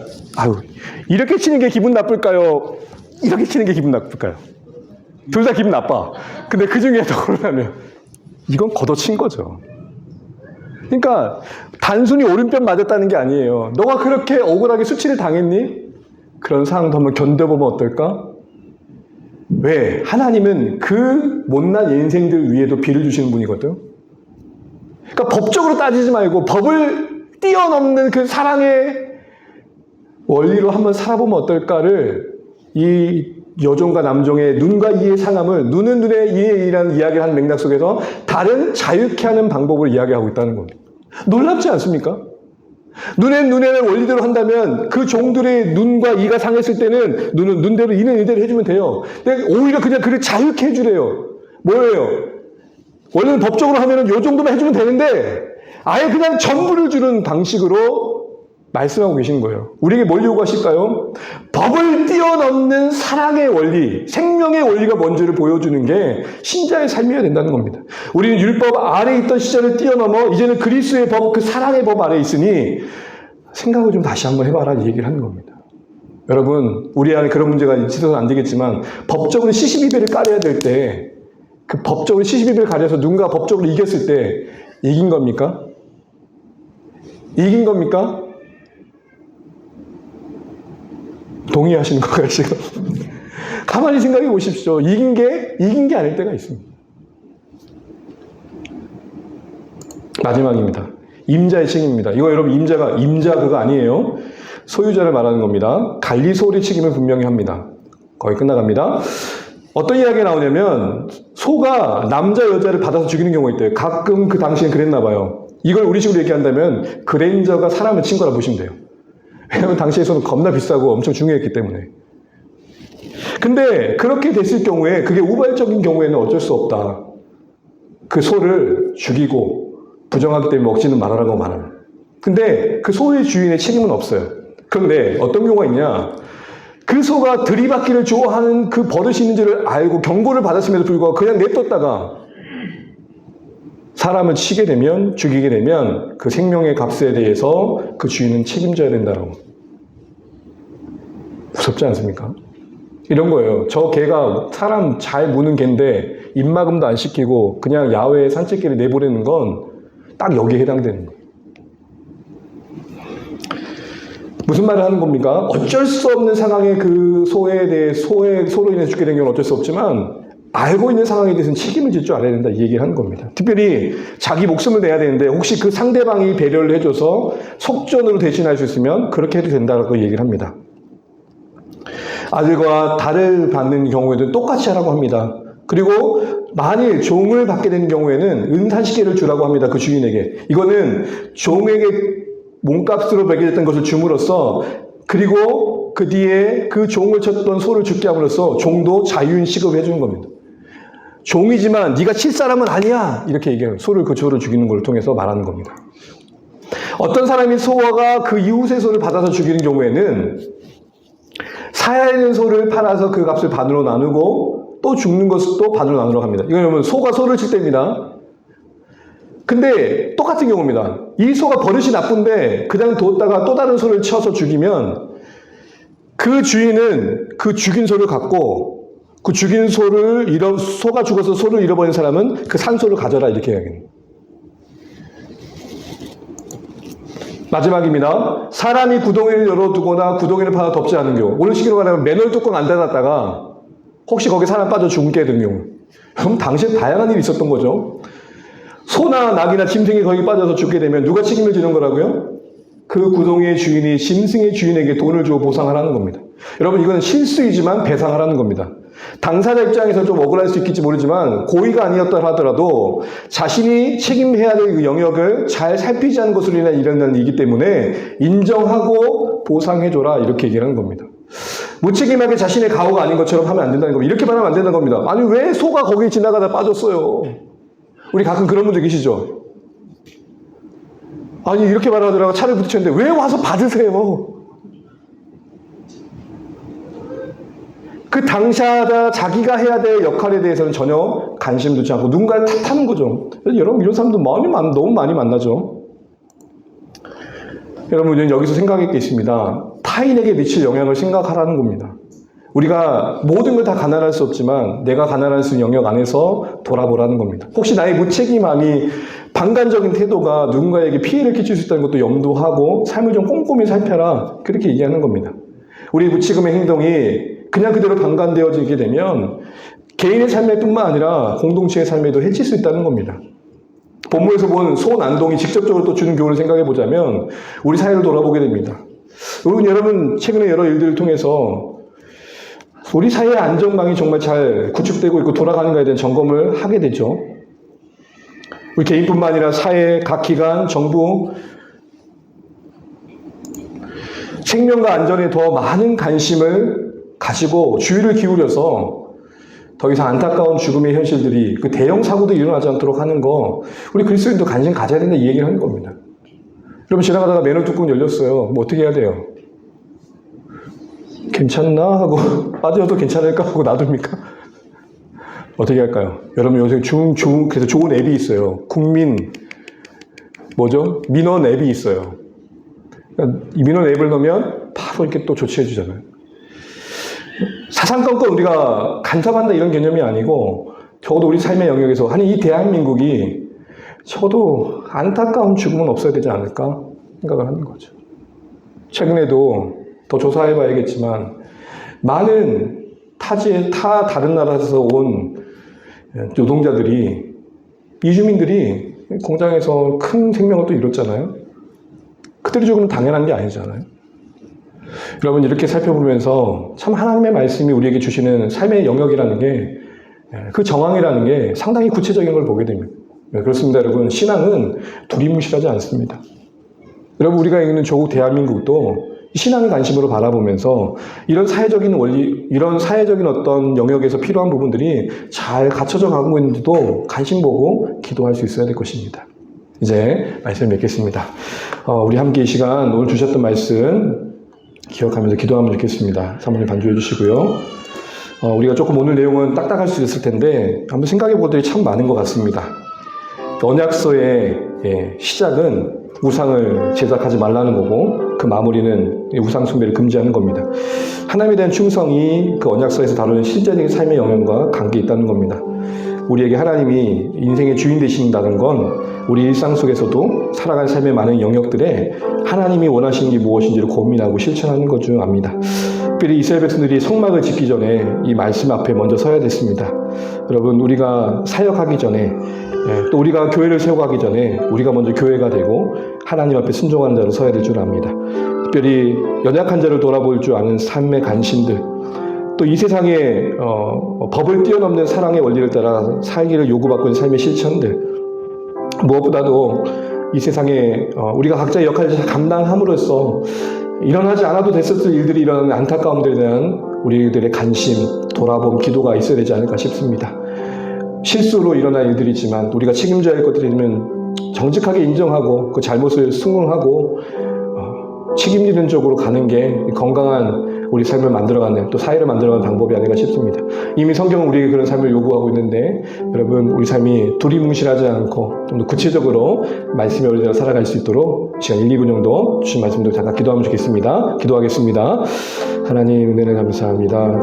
이렇게 치는 게 기분 나쁠까요? 이렇게 치는 게 기분 나쁠까요? 둘 다 기분 나빠. 근데 그 중에 더 고르라면 이건 걷어친 거죠. 그러니까 단순히 오른편 맞았다는 게 아니에요. 너가 그렇게 억울하게 수치를 당했니? 그런 상황도 한번 견뎌보면 어떨까? 왜? 하나님은 그 못난 인생들 위에도 비를 주시는 분이거든. 그러니까 법적으로 따지지 말고 법을 뛰어넘는 그 사랑의 원리로 한번 살아보면 어떨까를 이 여종과 남종의 눈과 이의 상함을 눈은 눈의 이의 이라는 이야기를 하는 맥락 속에서 다른 자유케 하는 방법을 이야기하고 있다는 겁니다. 놀랍지 않습니까? 눈의 원리대로 한다면 그 종들의 눈과 이가 상했을 때는 눈은 눈대로 이는 이대로 해주면 돼요. 근데 오히려 그냥 그를 자유케 해주래요. 뭐예요? 원래는 법적으로 하면은 요 정도만 해주면 되는데 아예 그냥 전부를 주는 방식으로 말씀하고 계신 거예요. 우리에게 뭘 요구하실까요? 법을 뛰어넘는 사랑의 원리, 생명의 원리가 뭔지를 보여주는 게 신자의 삶이어야 된다는 겁니다. 우리는 율법 아래에 있던 시절을 뛰어넘어 이제는 그리스도의 법, 그 사랑의 법 아래에 있으니 생각을 좀 다시 한번 해봐라 이 얘기를 하는 겁니다. 여러분, 우리 안에 그런 문제가 있어서는 안 되겠지만 법적으로 시시비비를 까려야 될 때 그 법적으로 시시비비를 가려서 누군가 법적으로 이겼을 때 이긴 겁니까? 이긴 겁니까? 동의하시는 건가요, 지금? 가만히 생각해 보십시오. 이긴 게 아닐 때가 있습니다. 마지막입니다. 임자의 책임입니다. 이거 여러분, 임자 그거 아니에요. 소유자를 말하는 겁니다. 관리 소의 책임을 분명히 합니다. 거의 끝나갑니다. 어떤 이야기가 나오냐면, 소가 남자, 여자를 받아서 죽이는 경우가 있대요. 가끔 그 당시엔 그랬나 봐요. 이걸 우리식으로 얘기한다면, 그랜저가 사람을 친 거라 보시면 돼요. 왜냐하면 당시에 소는 겁나 비싸고 엄청 중요했기 때문에. 근데 그렇게 됐을 경우에 그게 우발적인 경우에는 어쩔 수 없다. 그 소를 죽이고 부정하기 때문에 먹지는 말아라고 말하는. 근데 그 소의 주인의 책임은 없어요. 그런데 어떤 경우가 있냐? 그 소가 들이받기를 좋아하는 그 버릇이 있는 줄을 알고 경고를 받았음에도 불구하고 그냥 냅뒀다가 사람을 치게 되면, 죽이게 되면 그 생명의 값에 대해서 그 주인은 책임져야 된다고. 무섭지 않습니까? 이런 거예요. 저 개가 사람 잘 무는 개인데 입막음도 안 시키고 그냥 야외에 산책길에 내보내는 건 딱 여기에 해당되는 거예요. 무슨 말을 하는 겁니까? 어쩔 수 없는 상황에 그 소에 대해 소로 인해서 죽게 된 경우는 어쩔 수 없지만 알고 있는 상황에 대해서는 책임을 질 줄 알아야 된다 이 얘기를 하는 겁니다. 특별히 자기 목숨을 내야 되는데 혹시 그 상대방이 배려를 해줘서 속전으로 대신할 수 있으면 그렇게 해도 된다고 얘기를 합니다. 아들과 딸을 받는 경우에도 똑같이 하라고 합니다. 그리고 만일 종을 받게 되는 경우에는 은사시계를 주라고 합니다. 그 주인에게. 이거는 종에게 몸값으로 매겨졌던 것을 줌으로써 그리고 그 뒤에 그 종을 쳤던 소를 죽게 함으로써 종도 자유인 시급을 해주는 겁니다. 종이지만 네가 칠 사람은 아니야 이렇게 얘기해요. 소를 그 소를 죽이는 걸 통해서 말하는 겁니다. 어떤 사람이 소가 그 이웃의 소를 받아서 죽이는 경우에는 사야 하는 소를 팔아서 그 값을 반으로 나누고 또 죽는 것도 반으로 나누라고 합니다. 이거 여러분 소가 소를 칠 때입니다. 근데 똑같은 경우입니다. 이 소가 버릇이 나쁜데 그냥 뒀다가 또 다른 소를 쳐서 죽이면 그 주인은 그 죽인 소를 갖고 그 죽인 소를 소가 죽어서 소를 잃어버린 사람은 그 산소를 가져라 이렇게 이야기합니다. 마지막입니다. 사람이 구덩이를 열어두거나 구덩이를 파서 덮지 않은 경우. 오늘 시기로 말하면 맨홀 뚜껑 안 닫았다가 혹시 거기 사람 빠져 죽게 된 경우. 그럼 당시에 다양한 일이 있었던 거죠. 소나 낙이나 짐승이 거기 빠져서 죽게 되면 누가 책임을 지는 거라고요? 그 구덩이의 주인이 짐승의 주인에게 돈을 주어 보상하라는 겁니다. 여러분, 이건 실수이지만 배상하라는 겁니다. 당사자 입장에서 좀 억울할 수 있겠지 모르지만 고의가 아니었다 하더라도 자신이 책임해야 될 그 영역을 잘 살피지 않은 것으로 인한 일어난 일이기 때문에 인정하고 보상해줘라, 이렇게 얘기하는 겁니다. 무책임하게 자신의 가오가 아닌 것처럼 하면 안 된다는 겁니다. 이렇게 말하면 안 된다는 겁니다. 아니, 왜 소가 거기 지나가다 빠졌어요? 우리 가끔 그런 분들 계시죠? 아니, 이렇게 말하더라고. 차를 부딪혔는데 왜 와서 받으세요? 그 당사자 자기가 해야 될 역할에 대해서는 전혀 관심 두지 않고 누군가를 탓하는 거죠. 여러분, 이런 사람들 너무 많이 만나죠. 여러분, 여기서 생각할 게 있습니다. 타인에게 미칠 영향을 생각하라는 겁니다. 우리가 모든 걸 다 가난할 수 없지만 내가 가난할 수 있는 영역 안에서 돌아보라는 겁니다. 혹시 나의 무책임함이, 방관적인 태도가 누군가에게 피해를 끼칠 수 있다는 것도 염두하고 삶을 좀 꼼꼼히 살펴라, 그렇게 얘기하는 겁니다. 우리 무책임의 행동이 그냥 그대로 방관되어지게 되면 개인의 삶에 뿐만 아니라 공동체의 삶에도 해칠 수 있다는 겁니다. 본문에서 본 소난동이 직접적으로 또 주는 교훈을 생각해 보자면 우리 사회를 돌아보게 됩니다. 여러분, 최근에 여러 일들을 통해서 우리 사회의 안전망이 정말 잘 구축되고 있고 돌아가는가에 대한 점검을 하게 되죠. 우리 개인뿐만 아니라 사회, 각 기관, 정부, 생명과 안전에 더 많은 관심을 가지고 주의를 기울여서 더 이상 안타까운 죽음의 현실들이, 그 대형 사고도 일어나지 않도록 하는 거, 우리 그리스도인도 관심 가져야 된다, 이 얘기를 하는 겁니다. 여러분, 지나가다가 맨홀 뚜껑 열렸어요. 뭐 어떻게 해야 돼요? 괜찮나? 하고 빠져도 괜찮을까? 하고 놔둡니까? 어떻게 할까요? 여러분, 요새 그래서 좋은 앱이 있어요. 민원 앱이 있어요. 이 민원 앱을 넣으면 바로 이렇게 또 조치해 주잖아요. 사상권권 우리가 간섭한다 이런 개념이 아니고, 적어도 우리 삶의 영역에서, 아니, 이 대한민국이 적어도 안타까운 죽음은 없어야 되지 않을까 생각을 하는 거죠. 최근에도 더 조사해 봐야겠지만 많은 다른 나라에서 온 노동자들이, 이주민들이 공장에서 큰 생명을 또 잃었잖아요. 그들의 죽음은 당연한 게 아니잖아요. 여러분, 이렇게 살펴보면서 참 하나님의 말씀이 우리에게 주시는 삶의 영역이라는 게, 그 정황이라는 게 상당히 구체적인 걸 보게 됩니다. 그렇습니다, 여러분. 신앙은 두리뭉실하지 않습니다. 여러분, 우리가 있는 조국 대한민국도 신앙의 관심으로 바라보면서 이런 사회적인 원리, 이런 사회적인 어떤 영역에서 필요한 부분들이 잘 갖춰져 가고 있는지도 관심 보고 기도할 수 있어야 될 것입니다. 이제 말씀을 맺겠습니다. 우리 함께 이 시간 오늘 주셨던 말씀 기억하면서 기도하면 좋겠습니다. 사모님 반주해 주시고요. 우리가 조금 오늘 내용은 딱딱할 수 있을 텐데 한번 생각해 볼 것들이 참 많은 것 같습니다. 언약서의 시작은 우상을 제작하지 말라는 거고, 그 마무리는 우상 숭배를 금지하는 겁니다. 하나님에 대한 충성이 그 언약서에서 다루는 실제적인 삶의 영향과 관계에 있다는 겁니다. 우리에게 하나님이 인생의 주인 되신다는 건 우리 일상 속에서도 살아갈 삶의 많은 영역들에 하나님이 원하시는 게 무엇인지를 고민하고 실천하는 것 중 압니다. 특별히 이스라엘 백성들이 성막을 짓기 전에 이 말씀 앞에 먼저 서야 됐습니다. 여러분, 우리가 사역하기 전에, 또 우리가 교회를 세워가기 전에 우리가 먼저 교회가 되고 하나님 앞에 순종하는 자로 서야 될 줄 압니다. 특별히 연약한 자를 돌아볼 줄 아는 삶의 관심들, 또 이 세상에 법을 뛰어넘는 사랑의 원리를 따라 살기를 요구받고 있는 삶의 실천들, 무엇보다도 이 세상에 우리가 각자의 역할을 감당함으로써 일어나지 않아도 됐었을 일들이 일어나는 안타까움들에 대한 우리들의 관심, 돌아봄, 기도가 있어야 되지 않을까 싶습니다. 실수로 일어난 일들이지만 우리가 책임져야 할 것들이면 정직하게 인정하고 그 잘못을 승응하고 책임지는 쪽으로 가는 게 건강한 우리 삶을 만들어가는, 또 사회를 만들어가는 방법이 아닌가 싶습니다. 이미 성경은 우리에게 그런 삶을 요구하고 있는데, 여러분, 우리 삶이 두리뭉실하지 않고 좀 더 구체적으로 말씀의 원리대로 살아갈 수 있도록 시간 1, 2분 정도 주신 말씀도 잠깐 기도하면 좋겠습니다. 기도하겠습니다. 하나님, 은혜를 감사합니다.